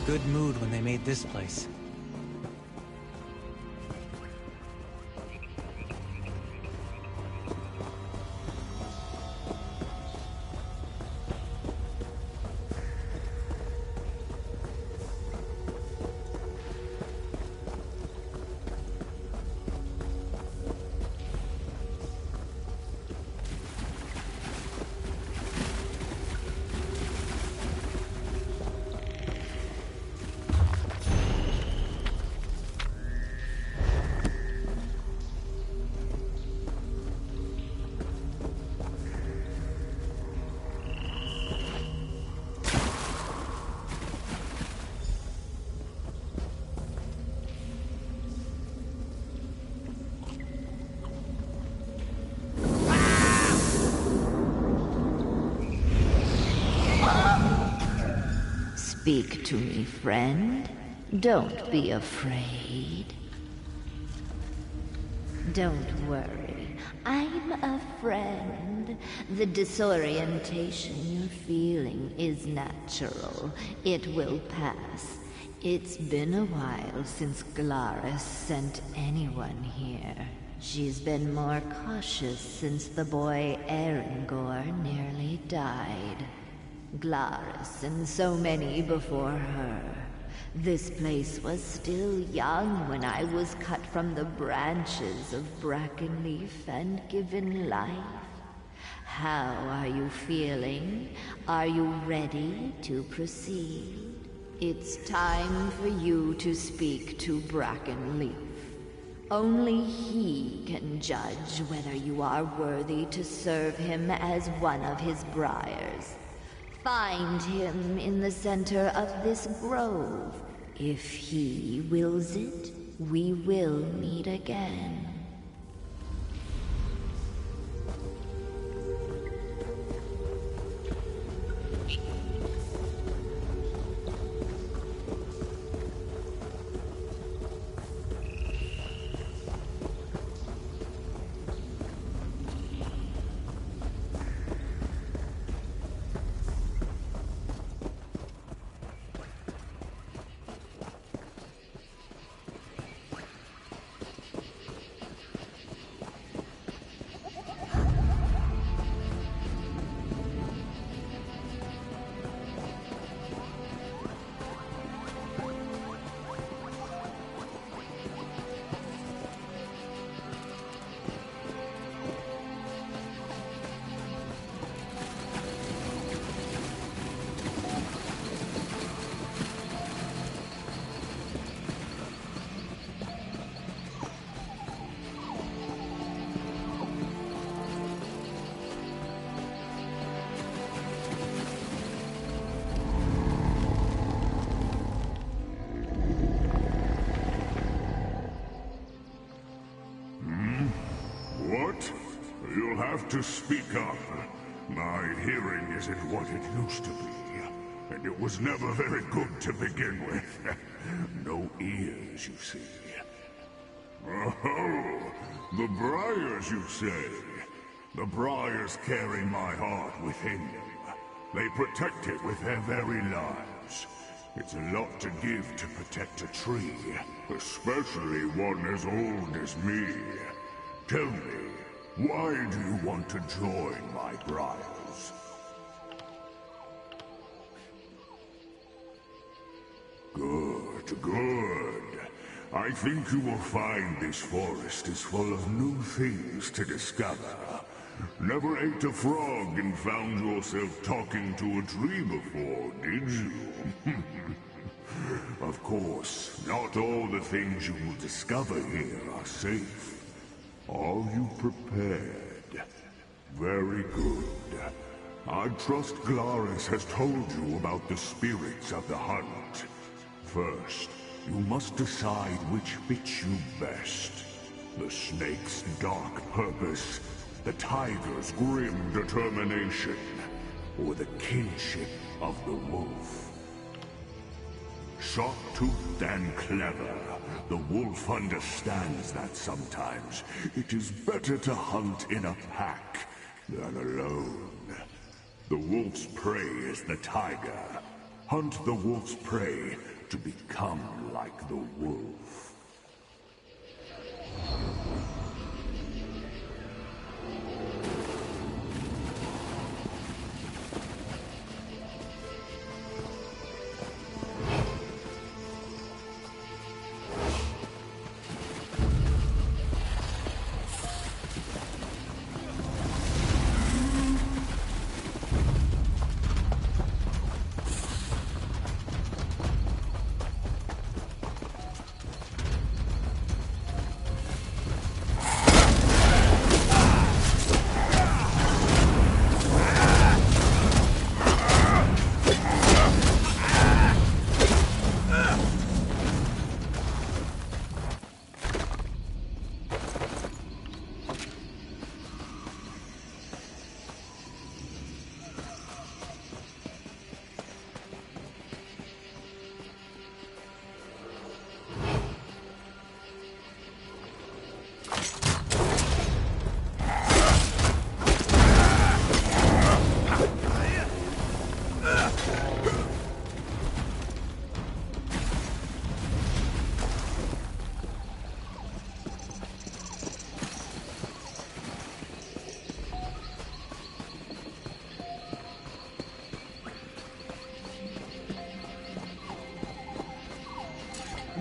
Good mood when they made this place. Speak to me, friend. Don't be afraid. Don't worry. I'm a friend. The disorientation you're feeling is natural. It will pass. It's been a while since Glaris sent anyone here. She's been more cautious since the boy Erengor nearly died. Glaris and so many before her. This place was still young when I was cut from the branches of Brackenleaf and given life. How are you feeling? Are you ready to proceed? It's time for you to speak to Brackenleaf. Only he can judge whether you are worthy to serve him as one of his briars. Find him in the center of this grove. If he wills it, we will meet again. have to speak up. My hearing isn't what it used to be, and it was never very good to begin with. No ears, you see. Oh, the briars, you say? The briars carry my heart within them. They protect it with their very lives. It's a lot to give to protect a tree, especially one as old as me. Tell me, why do you want to join my briars? Good, good. I think you will find this forest is full of new things to discover. Never ate a frog and found yourself talking to a tree before, did you? Of course, not all the things you will discover here are safe. Are you prepared? Very good. I trust Glaris has told you about the spirits of the hunt. First, you must decide which fits you best. The snake's dark purpose, the tiger's grim determination, or the kinship of the wolf. Sharp-toothed and clever, the wolf understands that sometimes it is better to hunt in a pack than alone. The wolf's prey is the tiger. Hunt the wolf's prey to become like the wolf.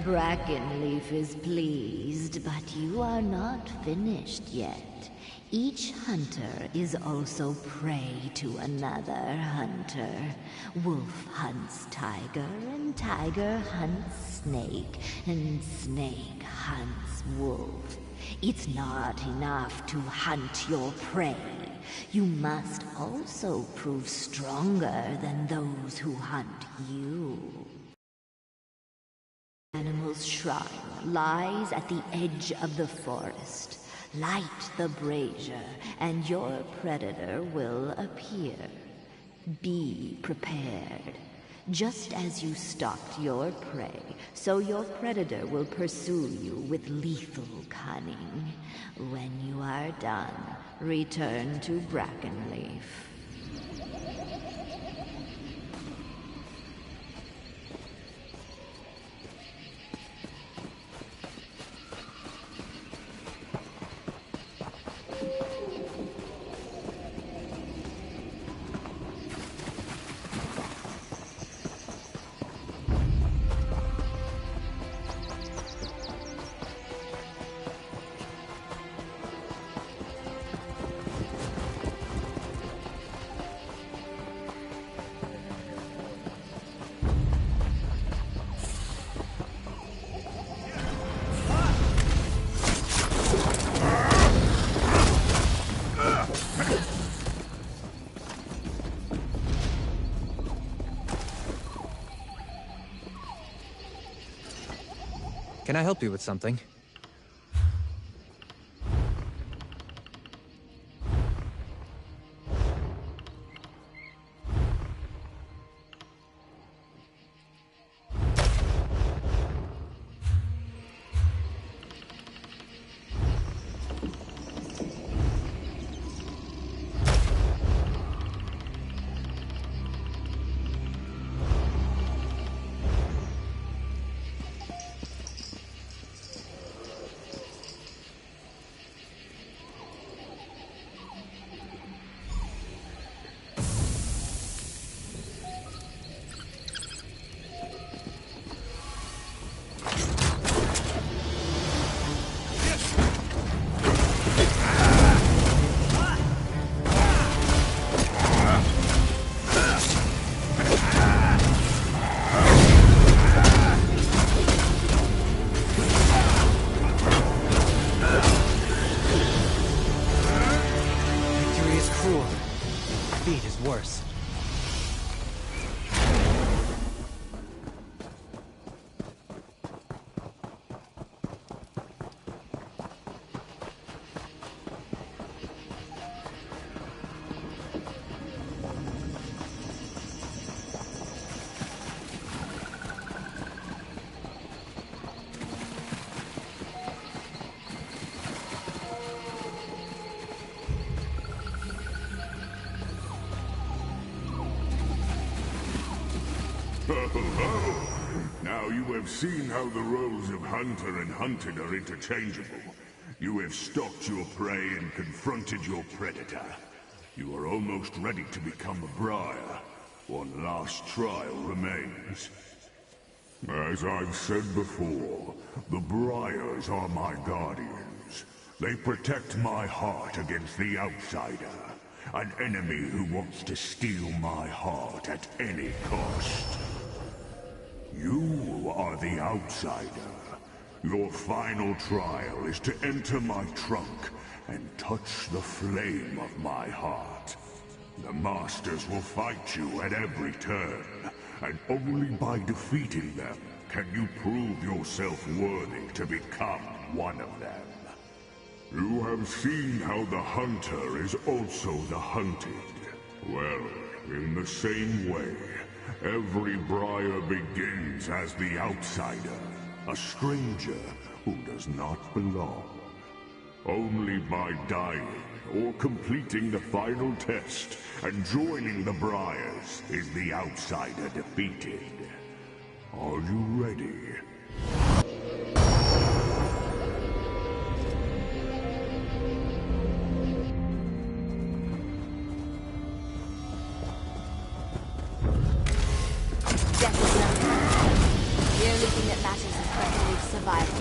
Brackenleaf is pleased, but you are not finished yet. Each hunter is also prey to another hunter. Wolf hunts tiger, and tiger hunts snake, and snake hunts wolf. It's not enough to hunt your prey. You must also prove stronger than those who hunt you. Animal's shrine lies at the edge of the forest. Light the brazier, and your predator will appear. Be prepared. Just as you stalked your prey, so your predator will pursue you with lethal cunning. When you are done, return to Brackenleaf. Can I help you with something? defeat is worse. Now you have seen how the roles of hunter and hunted are interchangeable. You have stalked your prey and confronted your predator. You are almost ready to become a Briar. One last trial remains. As I've said before, the Briars are my guardians. They protect my heart against the outsider. An enemy who wants to steal my heart at any cost. You are the outsider. Your final trial is to enter my trunk and touch the flame of my heart. The Masters will fight you at every turn, and only by defeating them can you prove yourself worthy to become one of them. You have seen how the hunter is also the hunted. Well, in the same way, every Briar begins as the outsider, a stranger who does not belong. Only by dying or completing the final test and joining the Briars is the outsider defeated. Are you ready? Death is nothing. The only thing that matters is Breckenleaf's survival.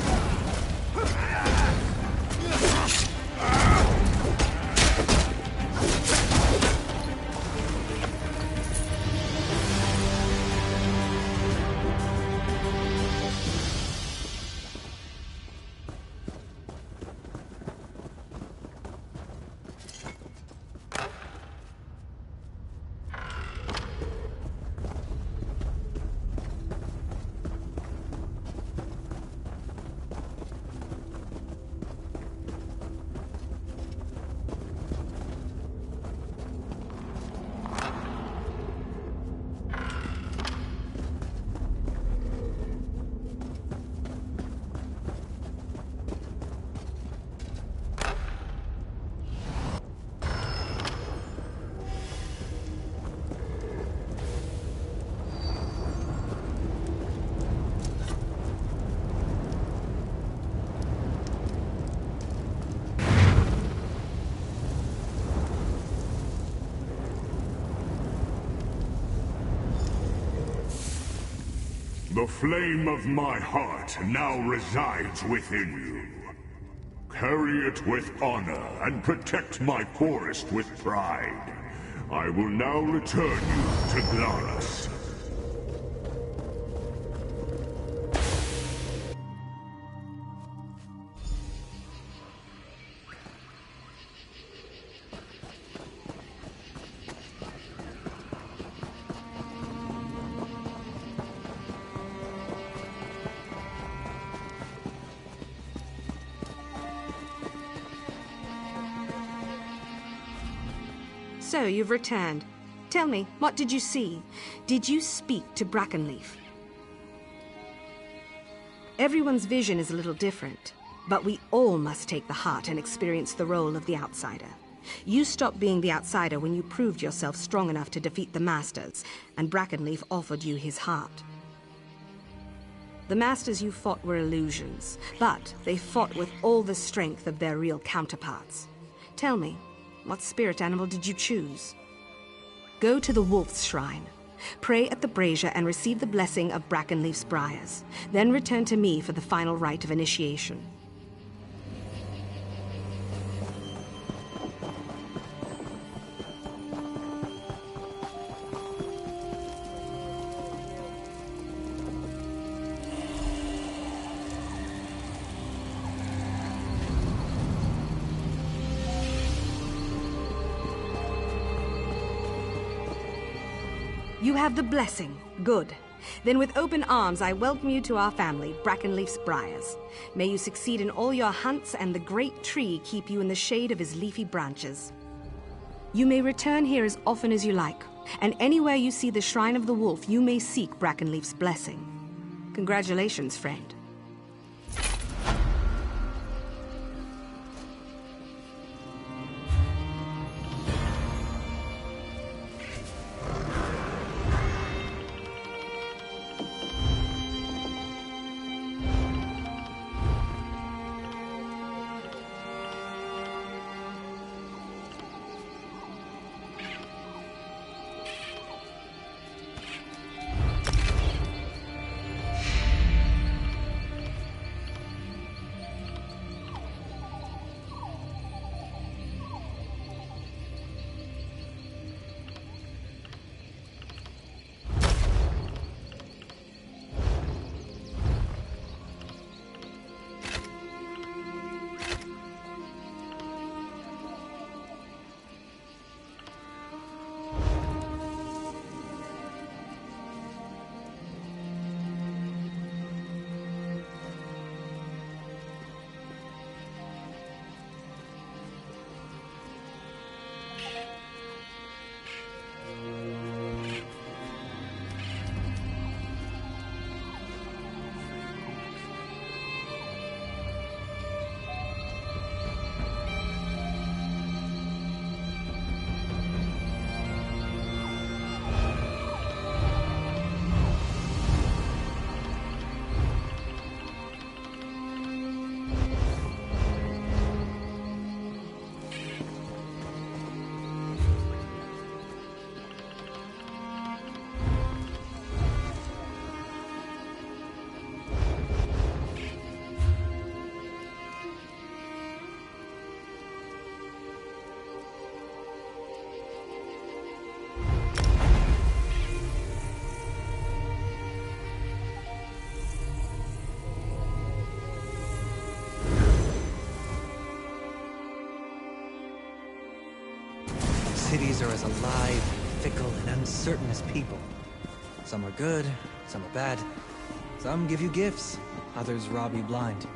The flame of my heart now resides within you. Carry it with honor and protect my forest with pride. I will now return you to Glaris. So, you've returned. Tell me, what did you see? Did you speak to Brackenleaf? Everyone's vision is a little different, but we all must take the heart and experience the role of the outsider. You stopped being the outsider when you proved yourself strong enough to defeat the Masters, and Brackenleaf offered you his heart. The Masters you fought were illusions, but they fought with all the strength of their real counterparts. Tell me, what spirit animal did you choose? Go to the Wolf's Shrine. Pray at the brazier and receive the blessing of Brackenleaf's Briars. Then return to me for the final rite of initiation. You have the blessing. Good. Then with open arms I welcome you to our family, Brackenleaf's Briars. May you succeed in all your hunts and the great tree keep you in the shade of his leafy branches. You may return here as often as you like, and anywhere you see the Shrine of the Wolf you may seek Brackenleaf's blessing. Congratulations, friend. Cities are as alive, fickle, and uncertain as people. Some are good, some are bad. Some give you gifts, others rob you blind.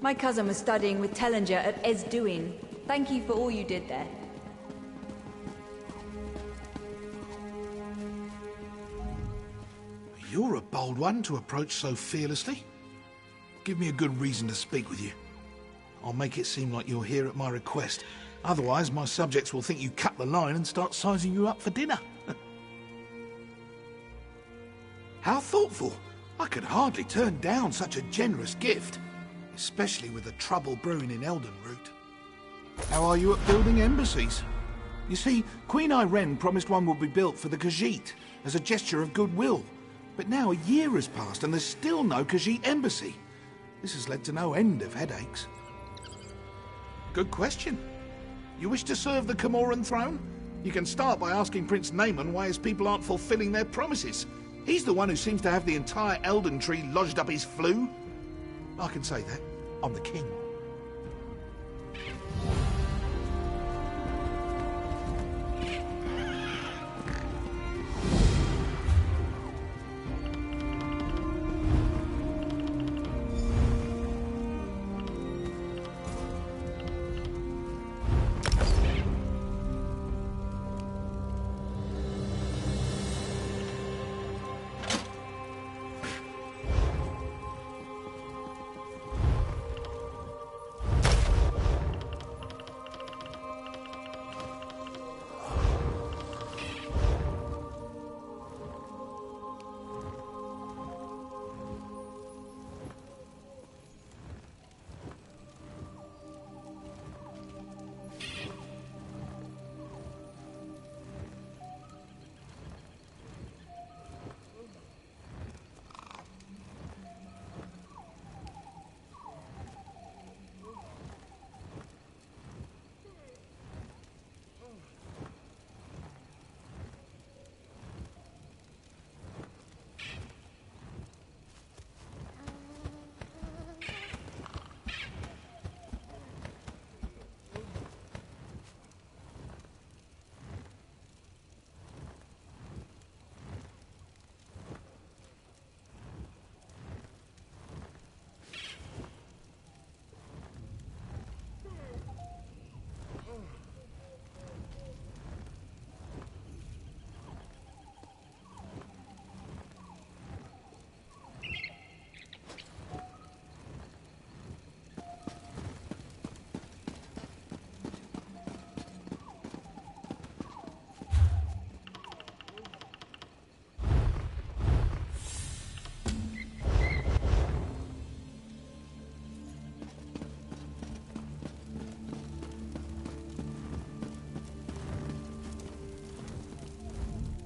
My cousin was studying with Tellinger at Esduin. Thank you for all you did there. You're a bold one to approach so fearlessly. Give me a good reason to speak with you. I'll make it seem like you're here at my request. Otherwise, my subjects will think you cut the line and start sizing you up for dinner. How thoughtful. I could hardly turn down such a generous gift. Especially with the trouble brewing in Eldenroot. How are you at building embassies? You see, Queen Irene promised one would be built for the Khajiit as a gesture of goodwill. But now a year has passed and there's still no Khajiit embassy. This has led to no end of headaches. Good question. You wish to serve the Comoran throne? You can start by asking Prince Naaman why his people aren't fulfilling their promises. He's the one who seems to have the entire Elden Tree lodged up his flue. I can say that. I'm the king.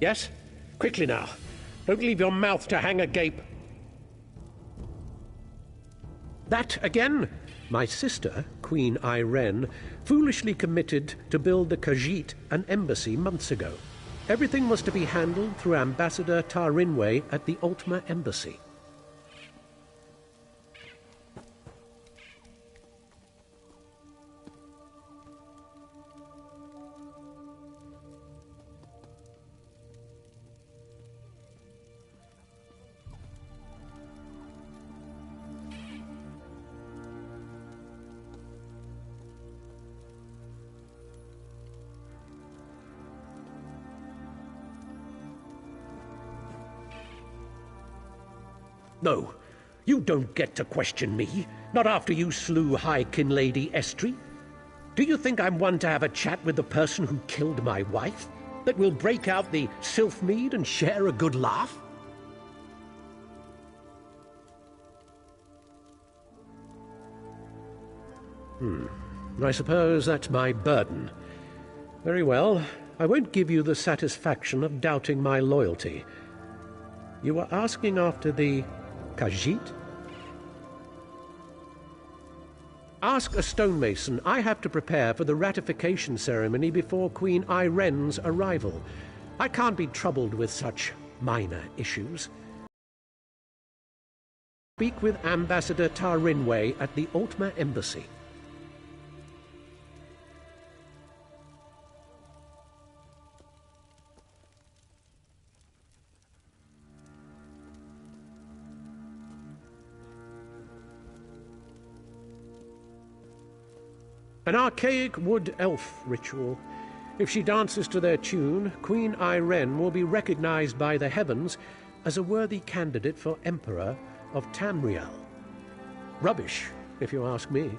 Yes? Quickly now. Don't leave your mouth to hang agape. That again? My sister, Queen Irene, foolishly committed to build the Khajiit an embassy months ago. Everything was to be handled through Ambassador Tarinway at the Ultima Embassy. No, you don't get to question me, not after you slew High Kinlady Estri. Do you think I'm one to have a chat with the person who killed my wife? That we'll break out the Sylphmead and share a good laugh? I suppose that's my burden. Very well, I won't give you the satisfaction of doubting my loyalty. You were asking after the Khajiit? Ask a stonemason. I have to prepare for the ratification ceremony before Queen Irene's arrival. I can't be troubled with such minor issues. Speak with Ambassador Tarinway at the Ultima Embassy. An archaic wood elf ritual. If she dances to their tune, Queen Irene will be recognized by the heavens as a worthy candidate for Emperor of Tamriel. Rubbish, if you ask me.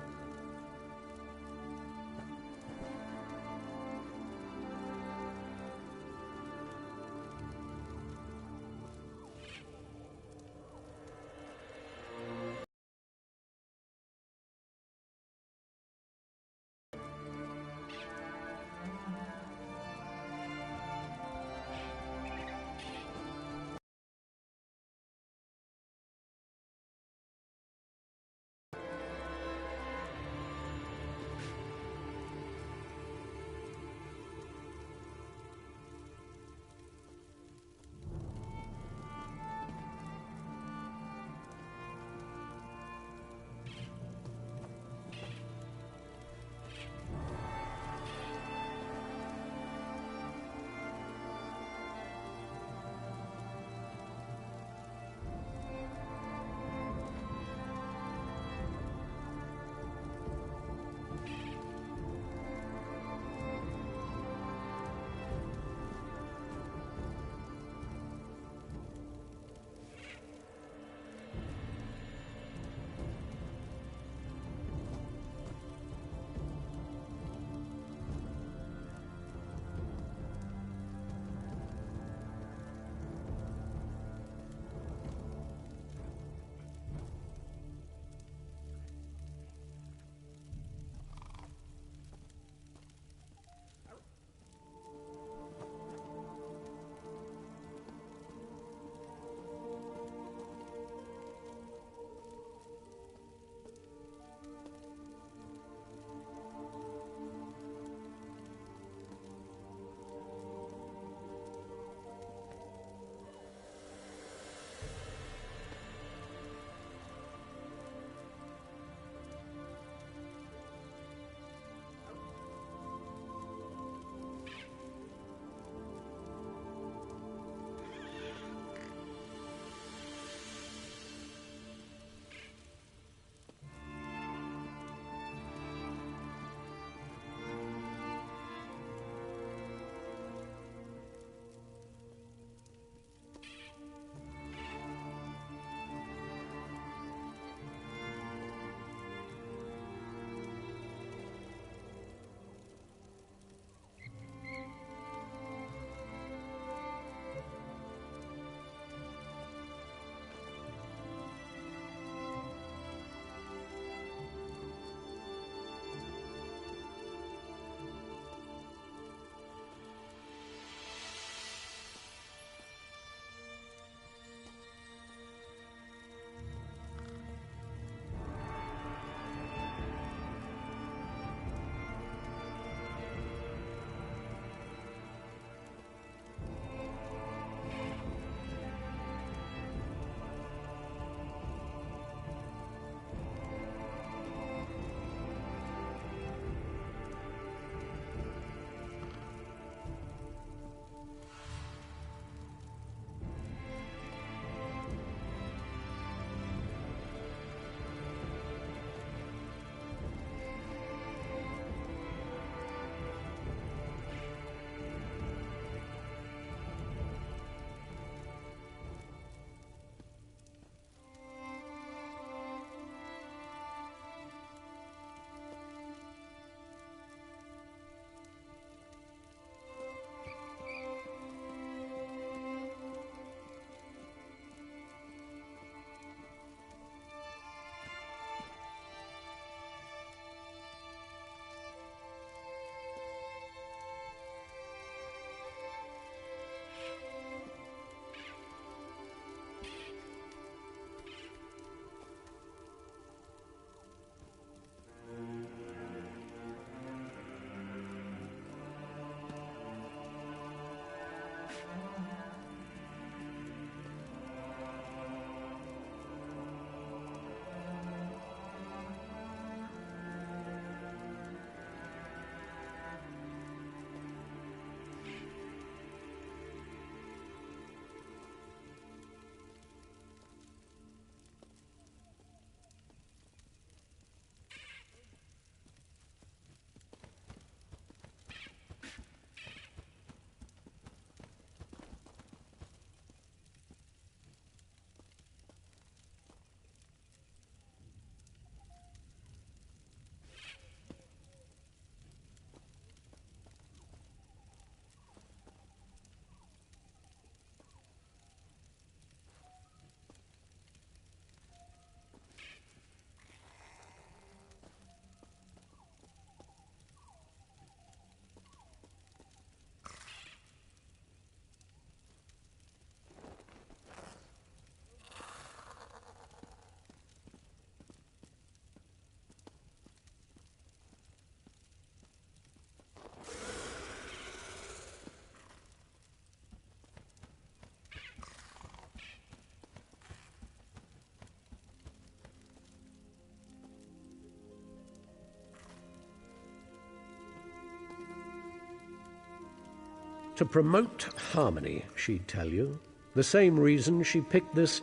To promote harmony, she'd tell you. The same reason she picked this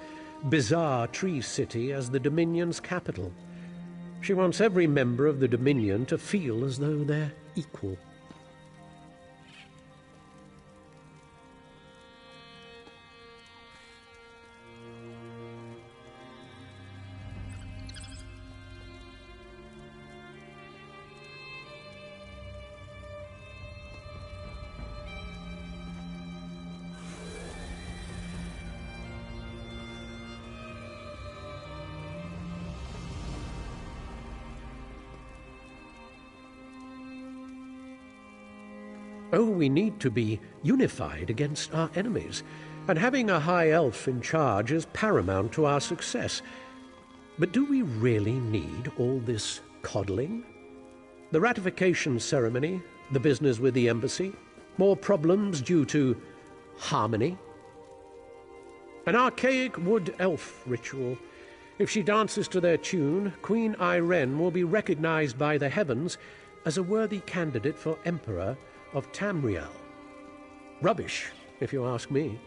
bizarre tree city as the Dominion's capital. She wants every member of the Dominion to feel as though they're equal. Oh, we need to be unified against our enemies, and having a high elf in charge is paramount to our success. But do we really need all this coddling? The ratification ceremony, the business with the embassy, more problems due to harmony. An archaic wood elf ritual. If she dances to their tune, Queen Irene will be recognized by the heavens as a worthy candidate for Emperor of Tamriel. Rubbish, if you ask me.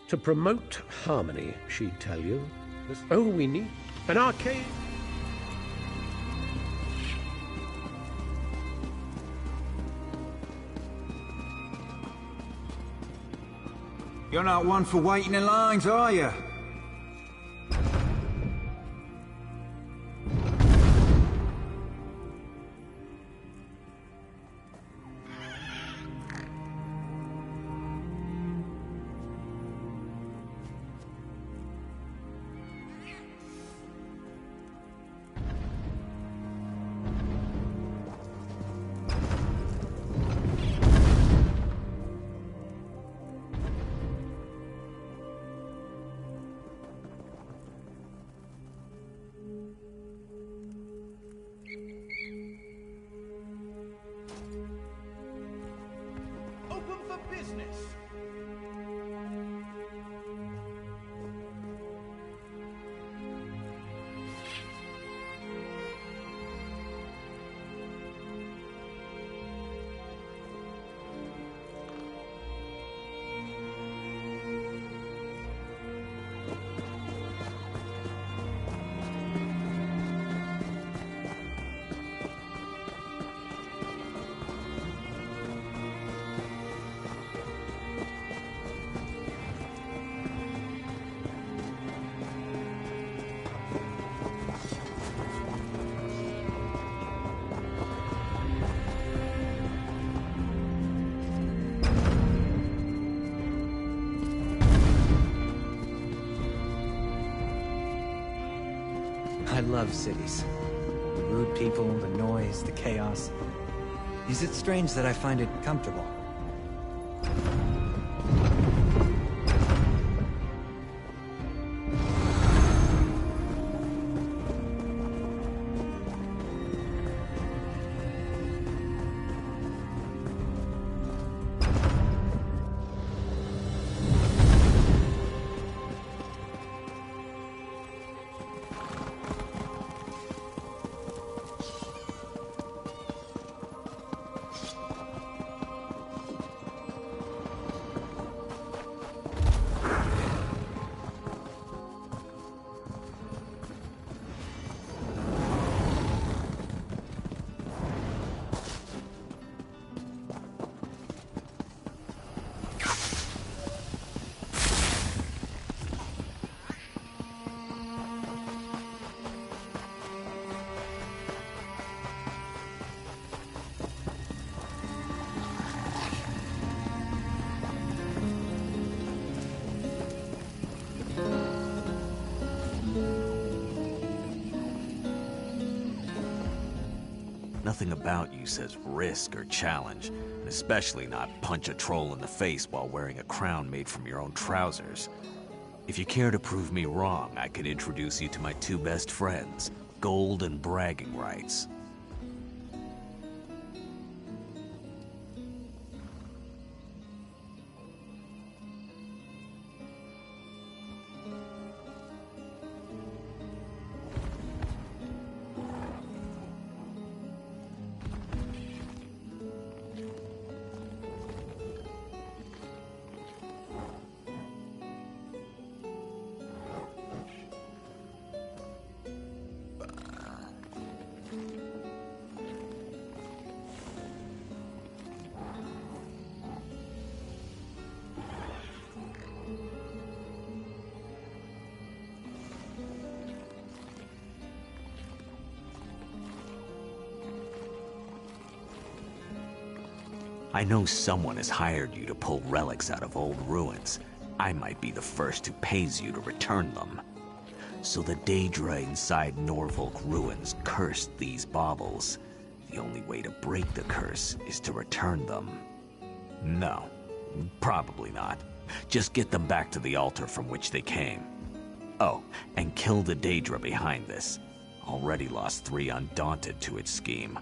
To promote harmony, she'd tell you. Oh, we need an arcade. You're not one for waiting in lines, are you? Open for business. I love cities. The rude people, the noise, the chaos. Is it strange that I find it comfortable? Nothing about you says risk or challenge, and especially not punch a troll in the face while wearing a crown made from your own trousers. If you care to prove me wrong, I can introduce you to my two best friends, Gold and Bragging Rights. I know someone has hired you to pull relics out of old ruins. I might be the first who pays you to return them. So the Daedra inside Norfolk ruins cursed these baubles. The only way to break the curse is to return them. No, probably not. Just get them back to the altar from which they came. Oh, and kill the Daedra behind this. Already lost 3 Undaunted to its scheme.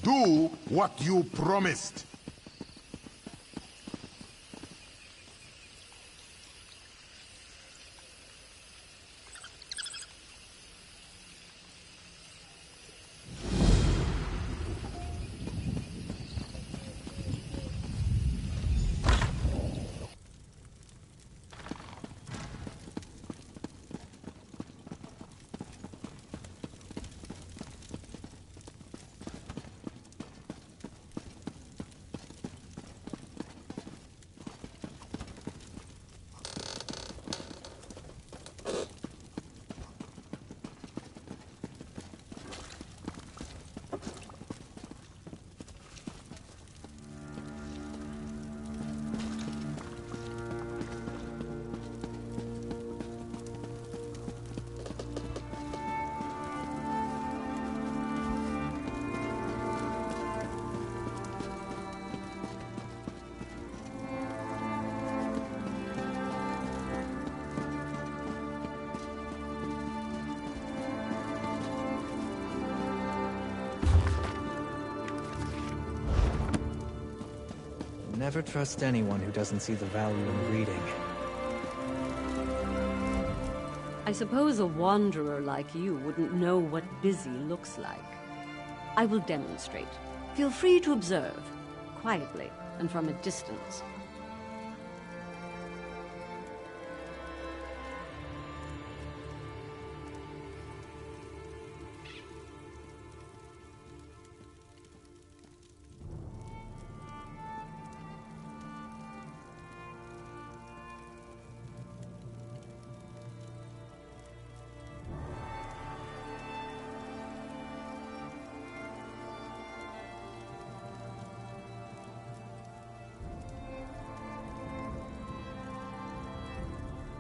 Do what you promised. Never trust anyone who doesn't see the value in reading. I suppose a wanderer like you wouldn't know what busy looks like. I will demonstrate. Feel free to observe, quietly and from a distance.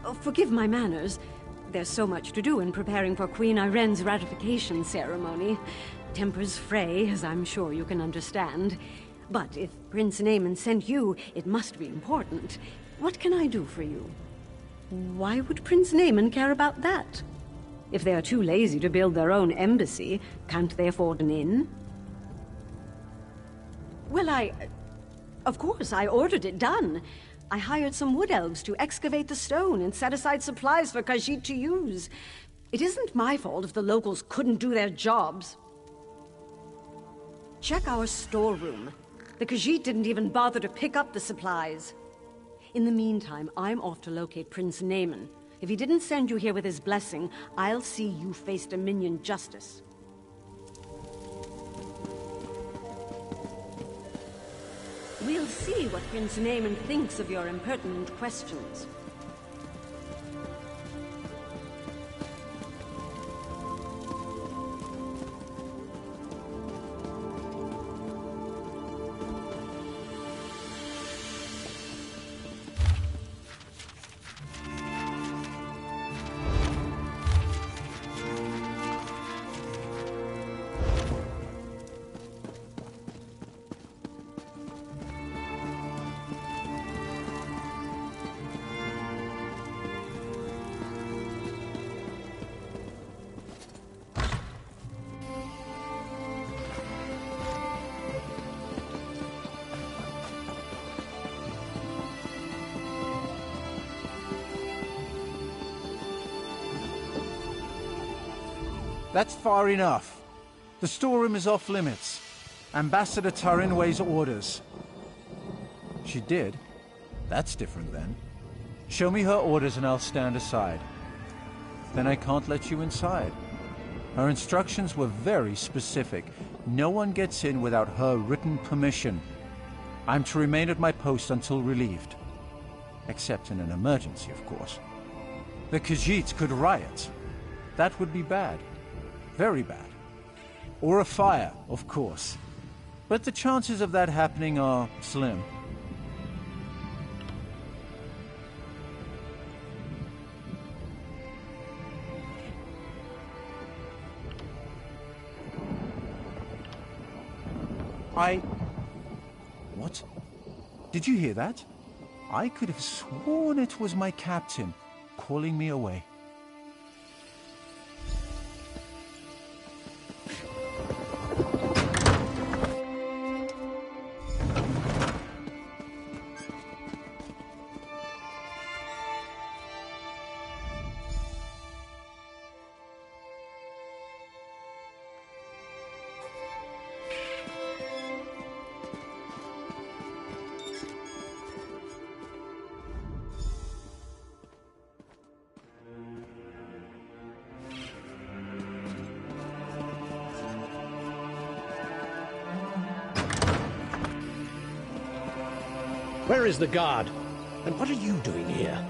Oh, forgive my manners. There's so much to do in preparing for Queen Irene's ratification ceremony. Tempers fray, as I'm sure you can understand. But if Prince Naaman sent you, it must be important. What can I do for you? Why would Prince Naaman care about that? If they're too lazy to build their own embassy, can't they afford an inn? Well, of course, I ordered it done. I hired some wood elves to excavate the stone and set aside supplies for Khajiit to use. It isn't my fault if the locals couldn't do their jobs. Check our storeroom. The Khajiit didn't even bother to pick up the supplies. In the meantime, I'm off to locate Prince Naaman. If he didn't send you here with his blessing, I'll see you face Dominion justice. We'll see what Prince Naaman thinks of your impertinent questions. That's far enough. The storeroom is off limits. Ambassador Tarin weighs orders. She did? That's different then. Show me her orders and I'll stand aside. Then I can't let you inside. Her instructions were very specific. No one gets in without her written permission. I'm to remain at my post until relieved. Except in an emergency, of course. The Khajiit could riot. That would be bad. Very bad. Or a fire, of course. But the chances of that happening are slim. What? Did you hear that? I could have sworn it was my captain calling me away. Where is the guard? And what are you doing here?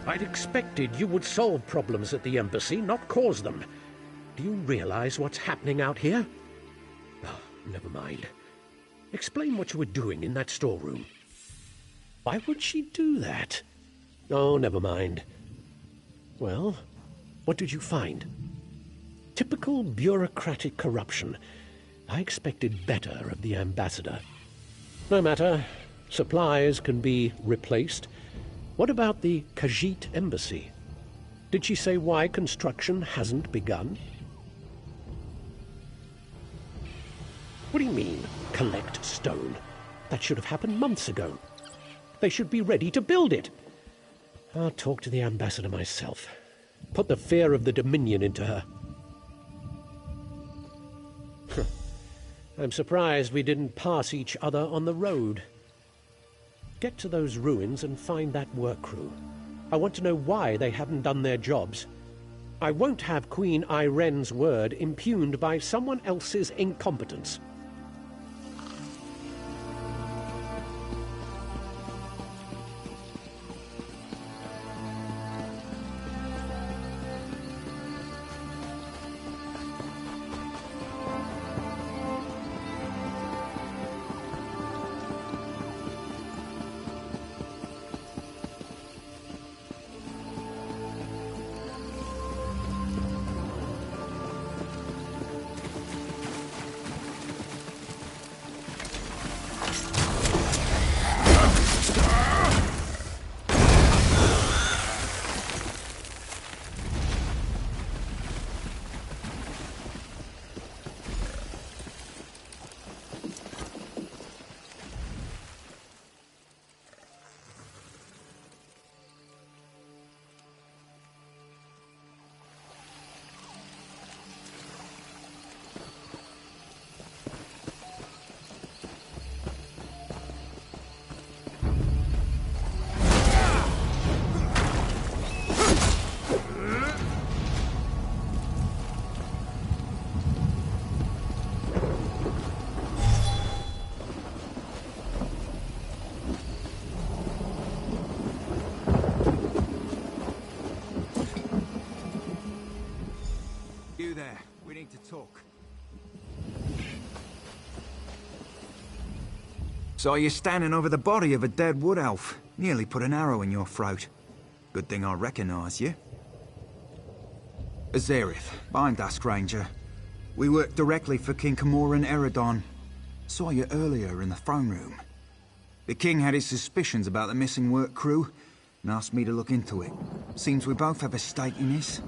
I'd expected you would solve problems at the embassy, not cause them. Do you realize what's happening out here? Oh, never mind. Explain what you were doing in that storeroom. Why would she do that? Oh, never mind. Well, what did you find? Typical bureaucratic corruption. I expected better of the ambassador. No matter. Supplies can be replaced. What about the Khajiit embassy? Did she say why construction hasn't begun? What do you mean, collect stone? That should have happened months ago. They should be ready to build it. I'll talk to the ambassador myself. Put the fear of the Dominion into her. I'm surprised we didn't pass each other on the road. Get to those ruins and find that work crew. I want to know why they haven't done their jobs. I won't have Queen Iren's word impugned by someone else's incompetence. There. We need to talk. Saw you standing over the body of a dead wood elf. Nearly put an arrow in your throat. Good thing I recognize you. Azerith, I'm Dusk Ranger. We work directly for King Camoran Eredon. Saw you earlier in the throne room. The king had his suspicions about the missing work crew and asked me to look into it. Seems we both have a stake in this.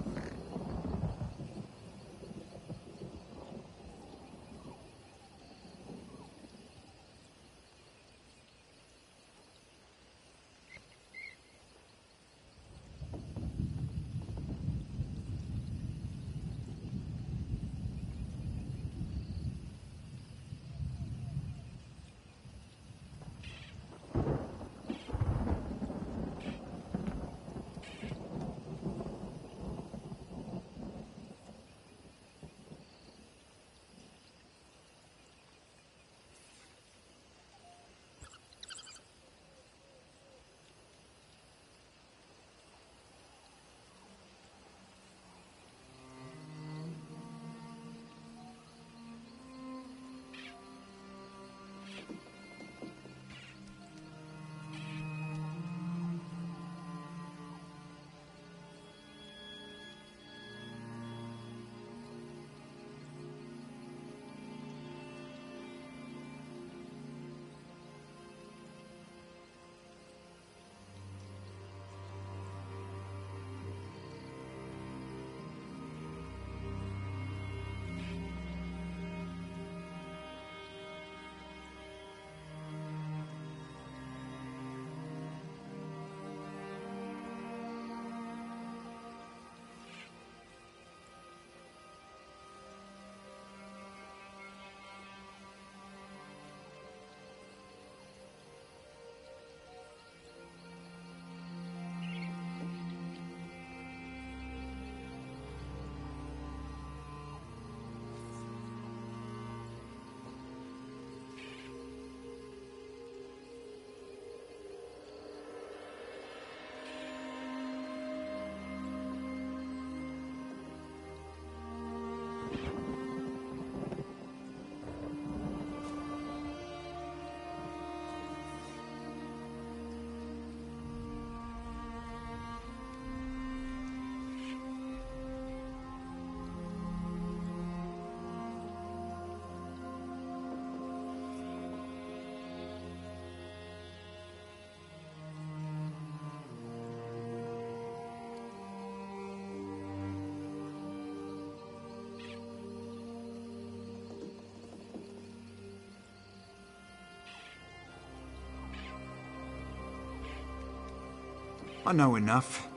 I know enough.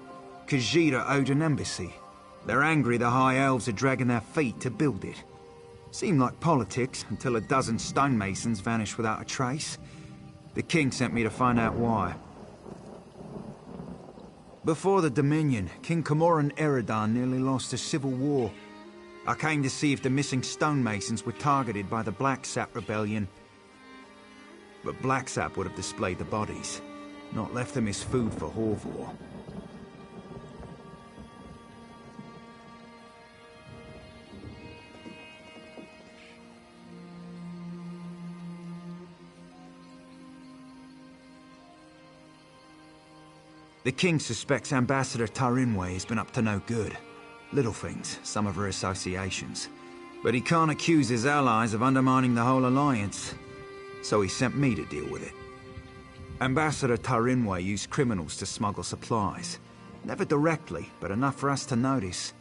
Khajiit owed an embassy. They're angry the High Elves are dragging their feet to build it. Seemed like politics until a dozen stonemasons vanished without a trace. The king sent me to find out why. Before the Dominion, King Camoran Eridan nearly lost a civil war. I came to see if the missing stonemasons were targeted by the Blacksap rebellion. But Blacksap would have displayed the bodies, not left them as food for Horvor. The king suspects Ambassador Tarinwe has been up to no good. Little things, some of her associations. But he can't accuse his allies of undermining the whole alliance. So he sent me to deal with it. Ambassador Tarinwe used criminals to smuggle supplies. Never directly, but enough for us to notice.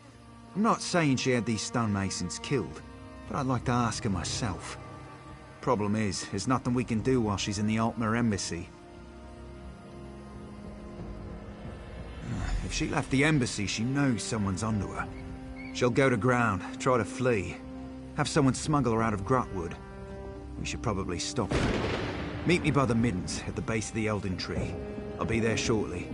I'm not saying she had these stonemasons killed, but I'd like to ask her myself. Problem is, there's nothing we can do while she's in the Altmer embassy. If she left the embassy, she knows someone's onto her. She'll go to ground, try to flee. Have someone smuggle her out of Grutwood. We should probably stop her. Meet me by the Middens, at the base of the Elden Tree. I'll be there shortly.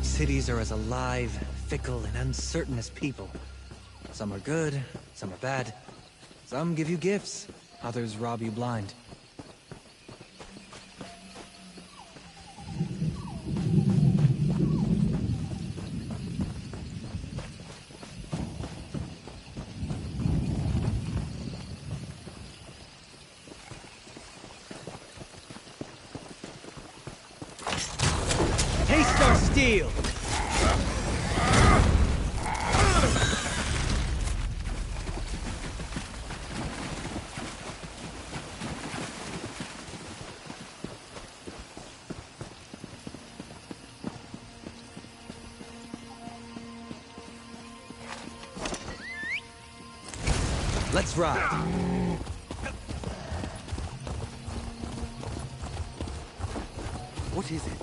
Cities are as alive, fickle, and uncertain as people. Some are good, some are bad. Some give you gifts, others rob you blind. Taste our steel! Let's ride. What is it?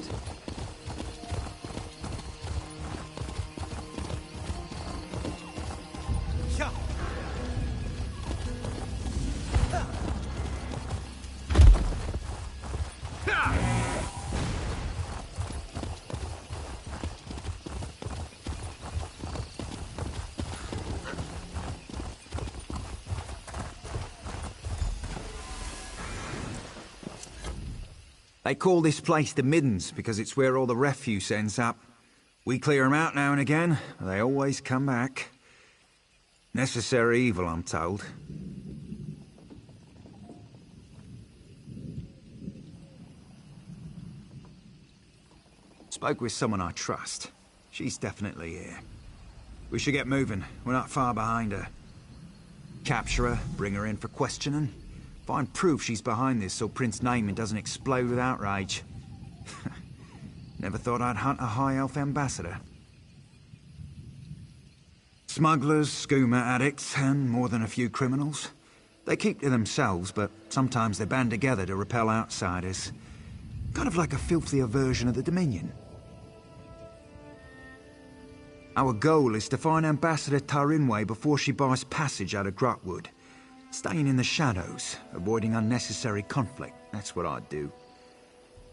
They call this place the Middens because it's where all the refuse ends up. We clear them out now and again, but they always come back. Necessary evil, I'm told. Spoke with someone I trust. She's definitely here. We should get moving. We're not far behind her. Capture her, bring her in for questioning. Find proof she's behind this so Prince Naaman doesn't explode with outrage. Never thought I'd hunt a High Elf ambassador. Smugglers, skooma addicts, and more than a few criminals. They keep to themselves, but sometimes they band together to repel outsiders. Kind of like a filthier version of the Dominion. Our goal is to find Ambassador Tarinwe before she buys passage out of Grutwood. Staying in the shadows, avoiding unnecessary conflict. That's what I'd do.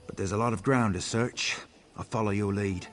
But there's a lot of ground to search. I'll follow your lead.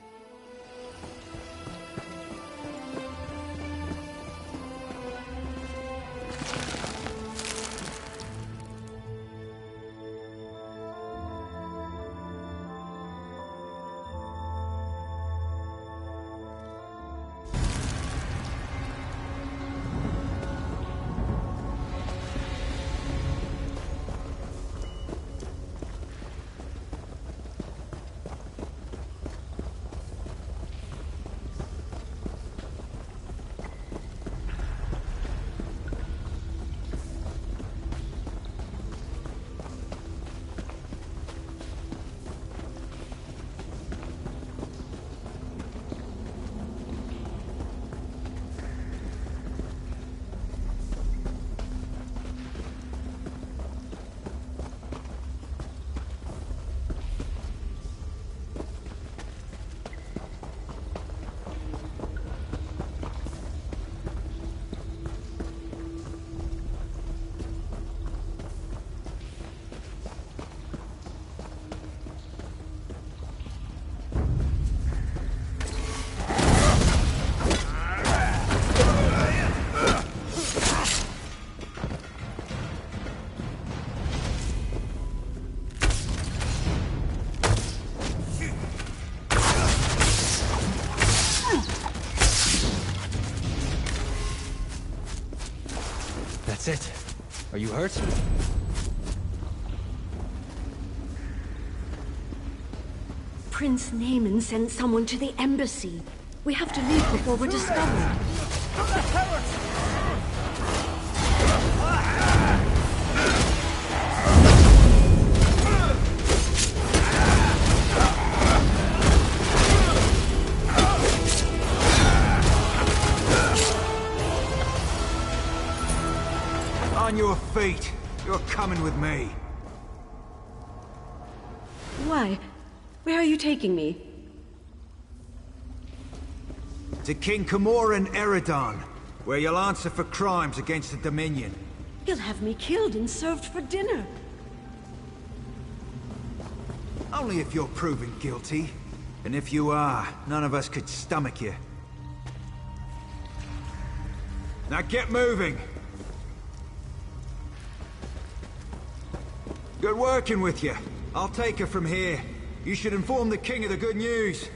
That's it. Are you hurt? Prince Naaman sent someone to the embassy. We have to leave before we're discovered. On your feet. You're coming with me. Why? Where are you taking me? To King Camoran Eredon, where you'll answer for crimes against the Dominion. He'll have me killed and served for dinner. Only if you're proven guilty. And if you are, none of us could stomach you. Now get moving! Good working with you. I'll take her from here. You should inform the king of the good news.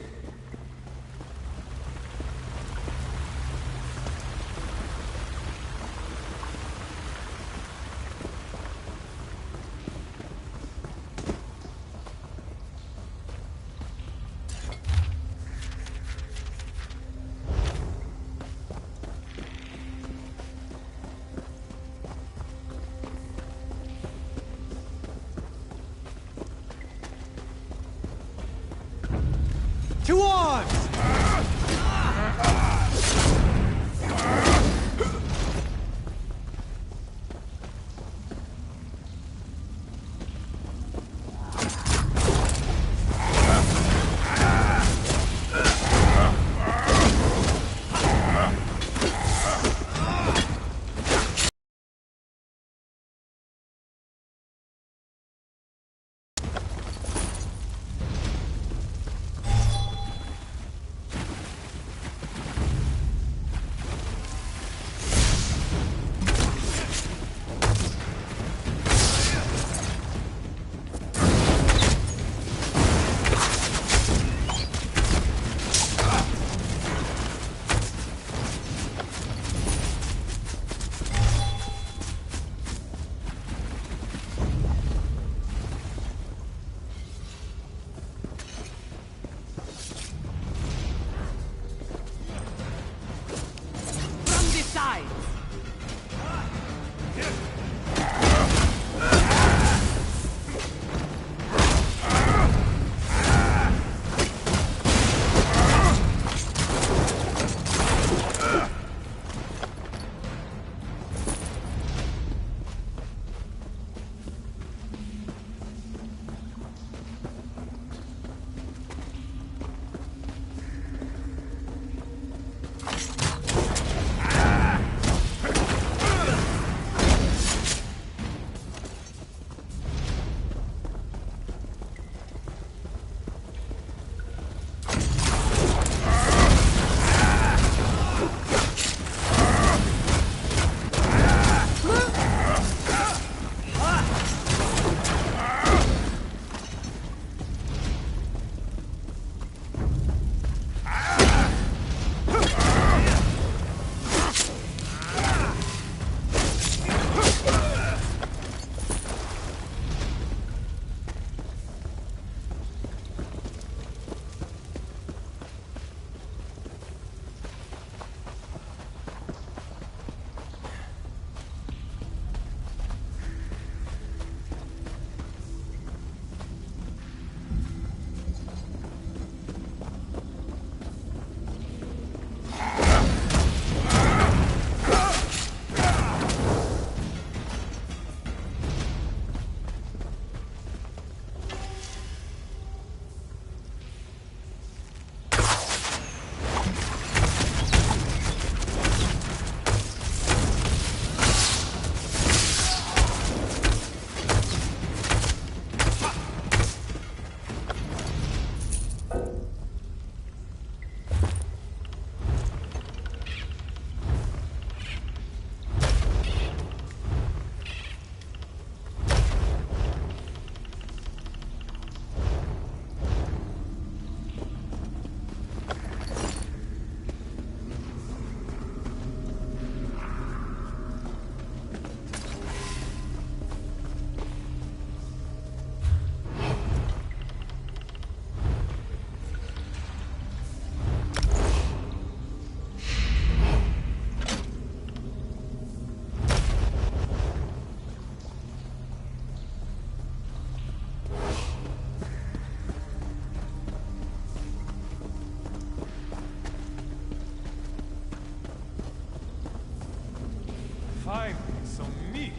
Finally, some meat.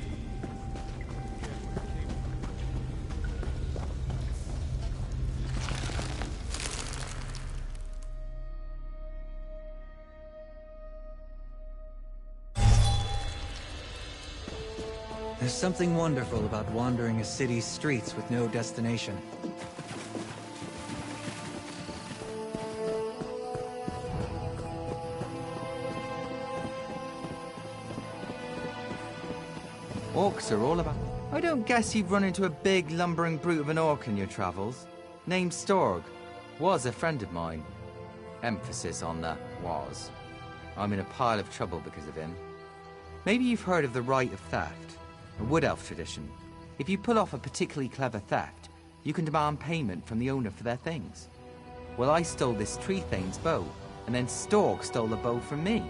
There's something wonderful about wandering a city's streets with no destination. Orcs are all about... I don't guess you've run into a big, lumbering brute of an orc in your travels. Named Storg. Was a friend of mine. Emphasis on the was. I'm in a pile of trouble because of him. Maybe you've heard of the Rite of Theft, a Wood Elf tradition. If you pull off a particularly clever theft, you can demand payment from the owner for their things. Well, I stole this tree thane's bow, and then Storg stole the bow from me.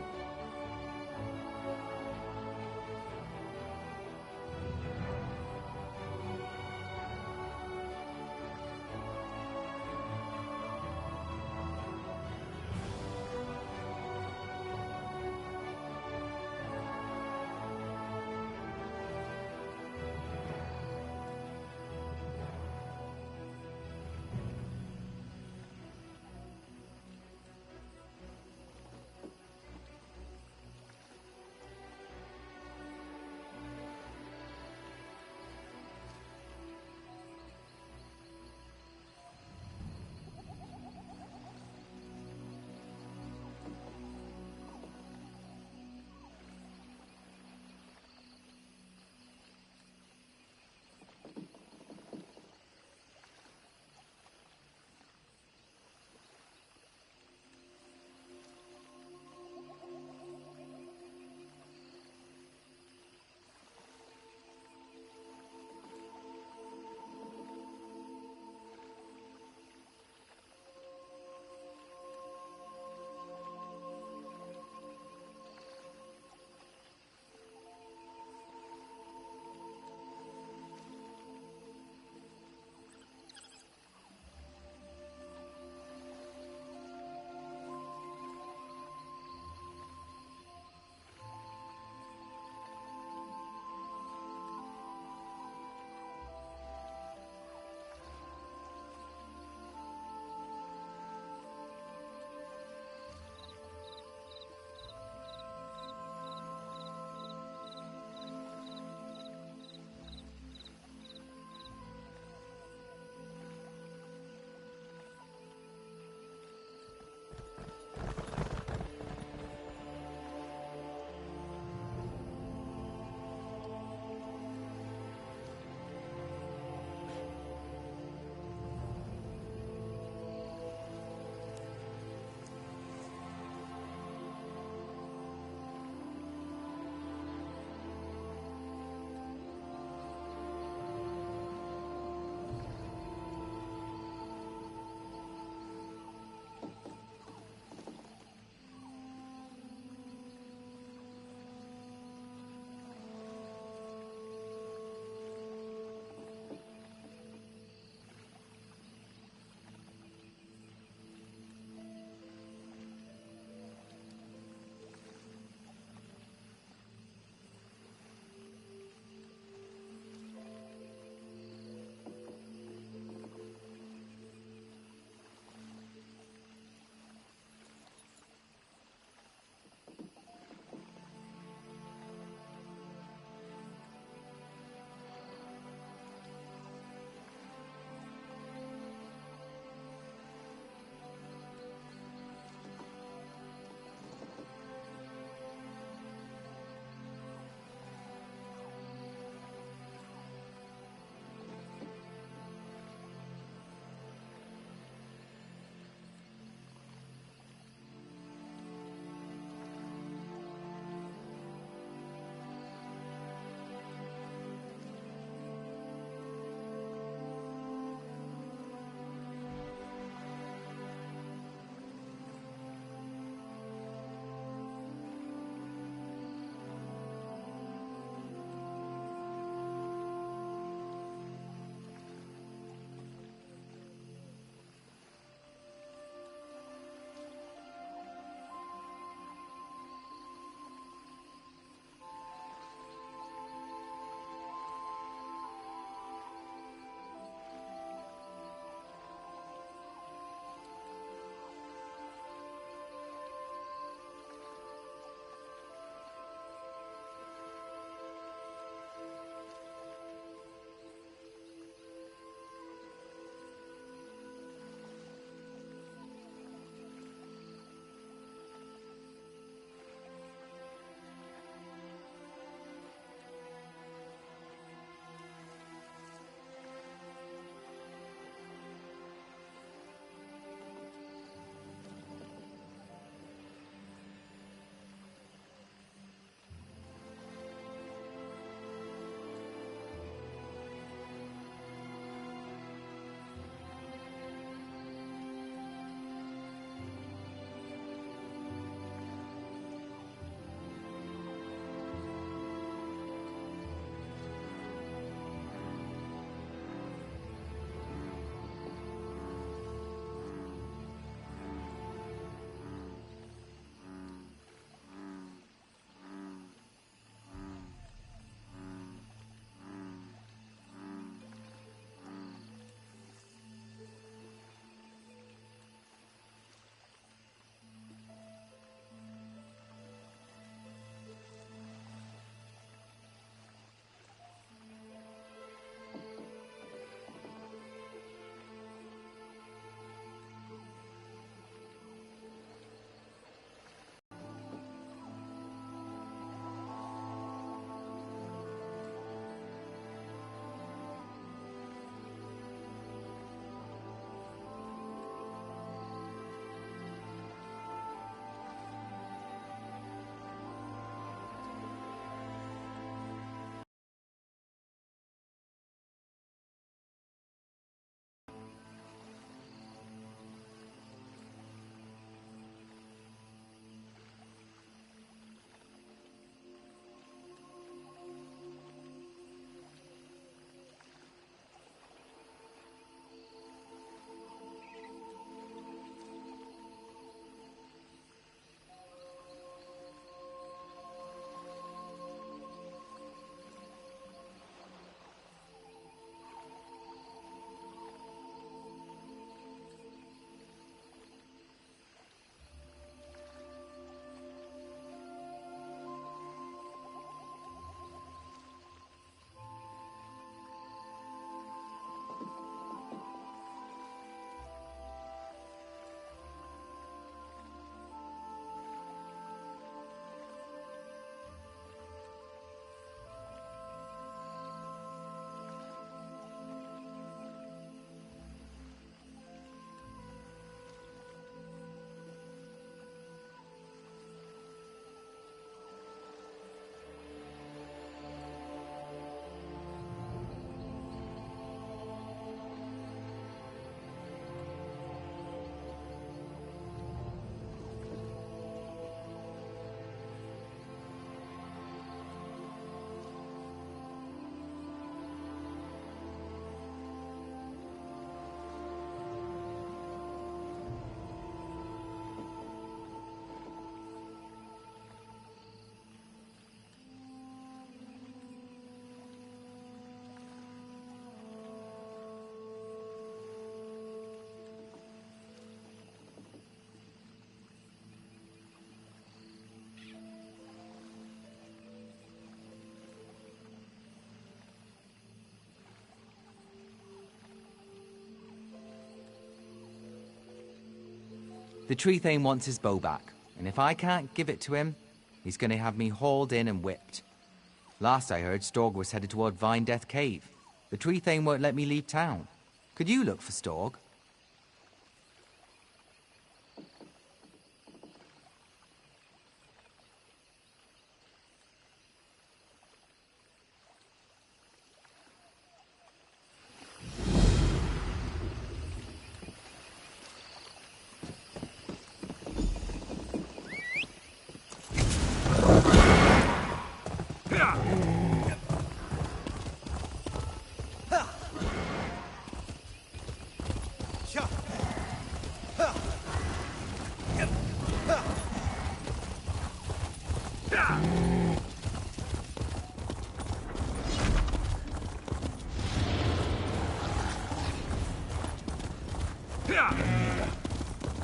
The tree thane wants his bow back, and if I can't give it to him, he's gonna have me hauled in and whipped. Last I heard, Storg was headed toward Vine Death Cave. The tree thane won't let me leave town. Could you look for Storg?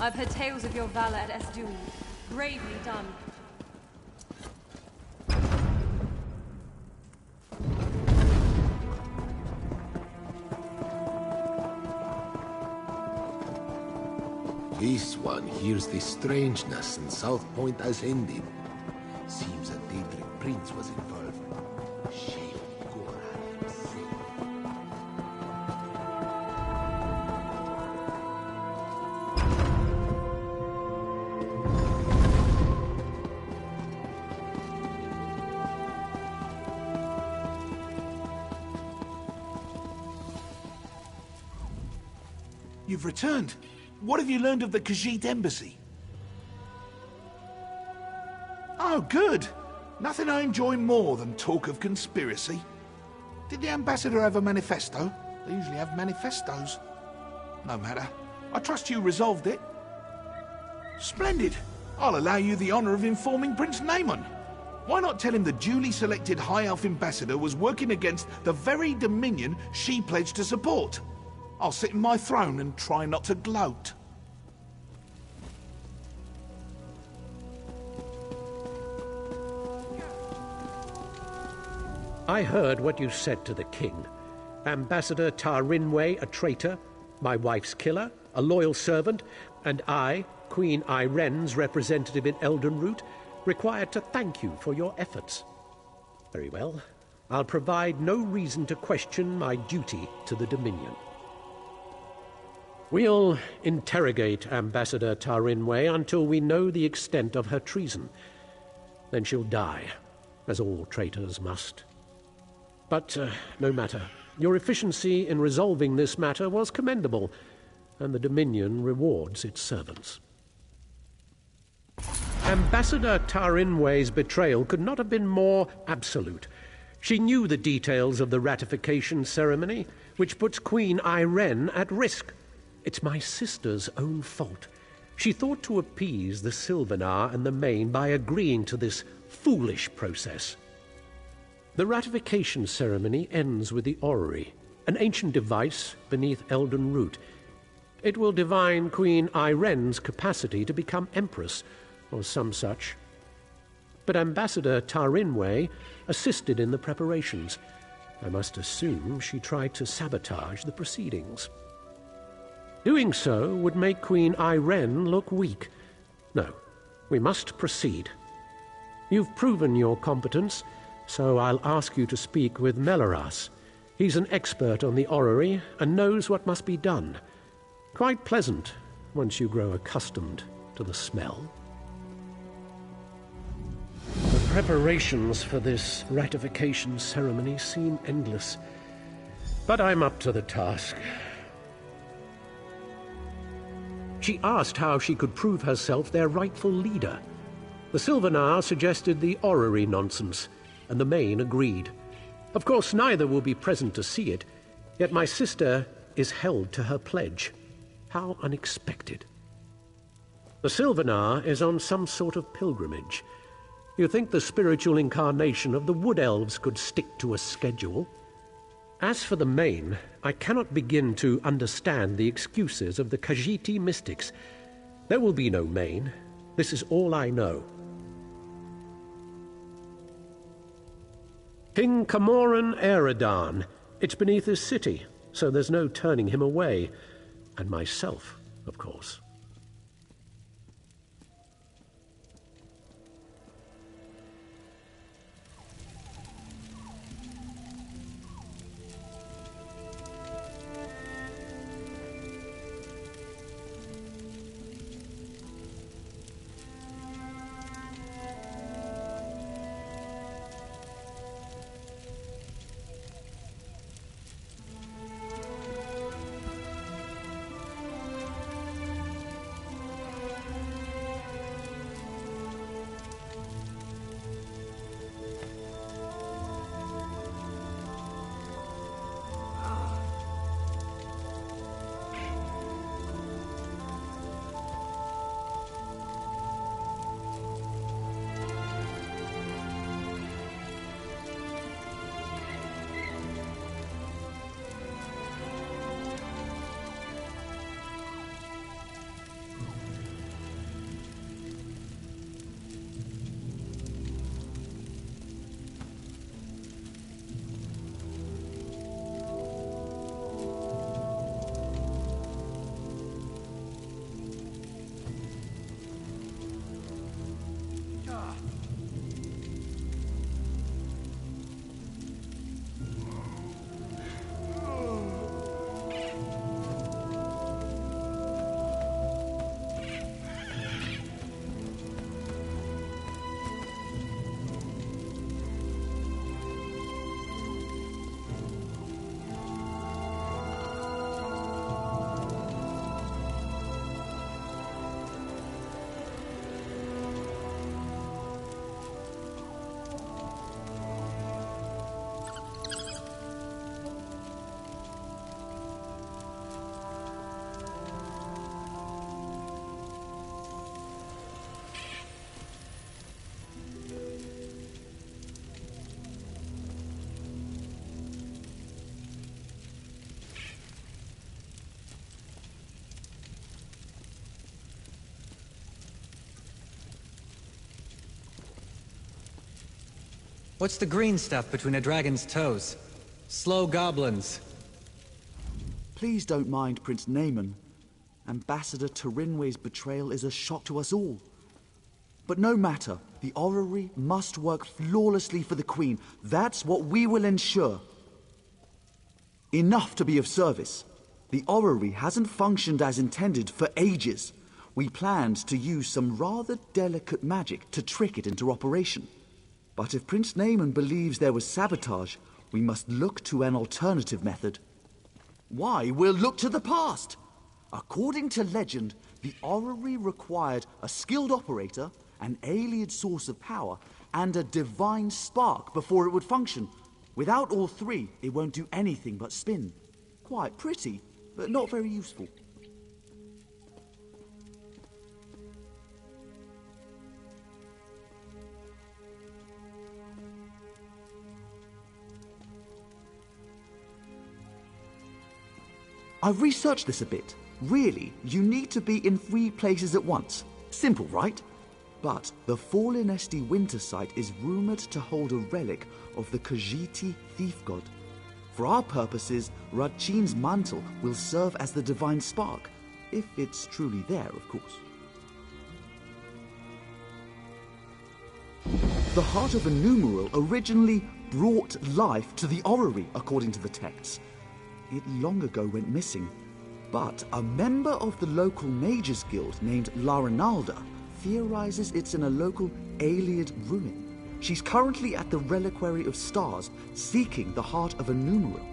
I've heard tales of your valor at Esduin. Bravely done. This one hears the strangeness and South Point has ended. Seems a Daedric prince was involved. Shame Goran himself. You've returned. What have you learned of the Khajiit embassy? Oh, good. Nothing I enjoy more than talk of conspiracy. Did the ambassador have a manifesto? They usually have manifestos. No matter. I trust you resolved it. Splendid. I'll allow you the honor of informing Prince Naemon. Why not tell him the duly selected High Elf ambassador was working against the very dominion she pledged to support? I'll sit in my throne and try not to gloat. I heard what you said to the king. Ambassador Tarinwe, a traitor, my wife's killer, a loyal servant, and I, Queen Iren's representative in Eldenroot, required to thank you for your efforts. Very well. I'll provide no reason to question my duty to the Dominion. We'll interrogate Ambassador Tarinwe until we know the extent of her treason. Then she'll die, as all traitors must. But no matter. Your efficiency in resolving this matter was commendable, and the Dominion rewards its servants. Ambassador Tarinwe's betrayal could not have been more absolute. She knew the details of the ratification ceremony, which puts Queen Iren at risk. It's my sister's own fault. She thought to appease the Sylvanar and the Main by agreeing to this foolish process. The ratification ceremony ends with the orrery, an ancient device beneath Eldenroot. It will divine Queen Iren's capacity to become Empress, or some such. But Ambassador Tarinwe assisted in the preparations. I must assume she tried to sabotage the proceedings. Doing so would make Queen Iren look weak. No, we must proceed. You've proven your competence, so I'll ask you to speak with Melaras. He's an expert on the orrery and knows what must be done. Quite pleasant once you grow accustomed to the smell. The preparations for this ratification ceremony seem endless, but I'm up to the task. She asked how she could prove herself their rightful leader. The Sylvanar suggested the orrery nonsense, and the Main agreed. Of course, neither will be present to see it, yet my sister is held to her pledge. How unexpected. The Sylvanar is on some sort of pilgrimage. You think the spiritual incarnation of the Wood Elves could stick to a schedule? As for the Main, I cannot begin to understand the excuses of the Khajiit mystics. There will be no Main. This is all I know. King Camoran Eredan. It's beneath his city, so there's no turning him away. And myself, of course. What's the green stuff between a dragon's toes? Slow goblins. Please don't mind Prince Naaman. Ambassador Turinway's betrayal is a shock to us all. But no matter, the orrery must work flawlessly for the Queen. That's what we will ensure. Enough to be of service. The orrery hasn't functioned as intended for ages. We planned to use some rather delicate magic to trick it into operation. But if Prince Naaman believes there was sabotage, we must look to an alternative method. Why, we'll look to the past! According to legend, the orrery required a skilled operator, an alien source of power, and a divine spark before it would function. Without all three, it won't do anything but spin. Quite pretty, but not very useful. I've researched this a bit. Really, you need to be in 3 places at once. Simple, right? But the Fallen Esti winter site is rumored to hold a relic of the Khajiiti thief god. For our purposes, Radchin's mantle will serve as the divine spark, if it's truly there, of course. The heart of a numeral originally brought life to the orrery, according to the texts. It long ago went missing, but a member of the local mages guild named Larinalda theorizes it's in a local Aeliad ruin. She's currently at the Reliquary of Stars, seeking the heart of a numeral.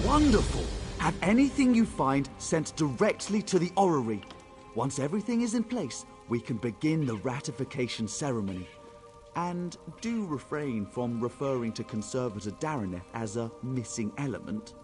Wonderful! Have anything you find sent directly to the orrery. Once everything is in place, we can begin the ratification ceremony. And do refrain from referring to Conservator Daraneth as a missing element.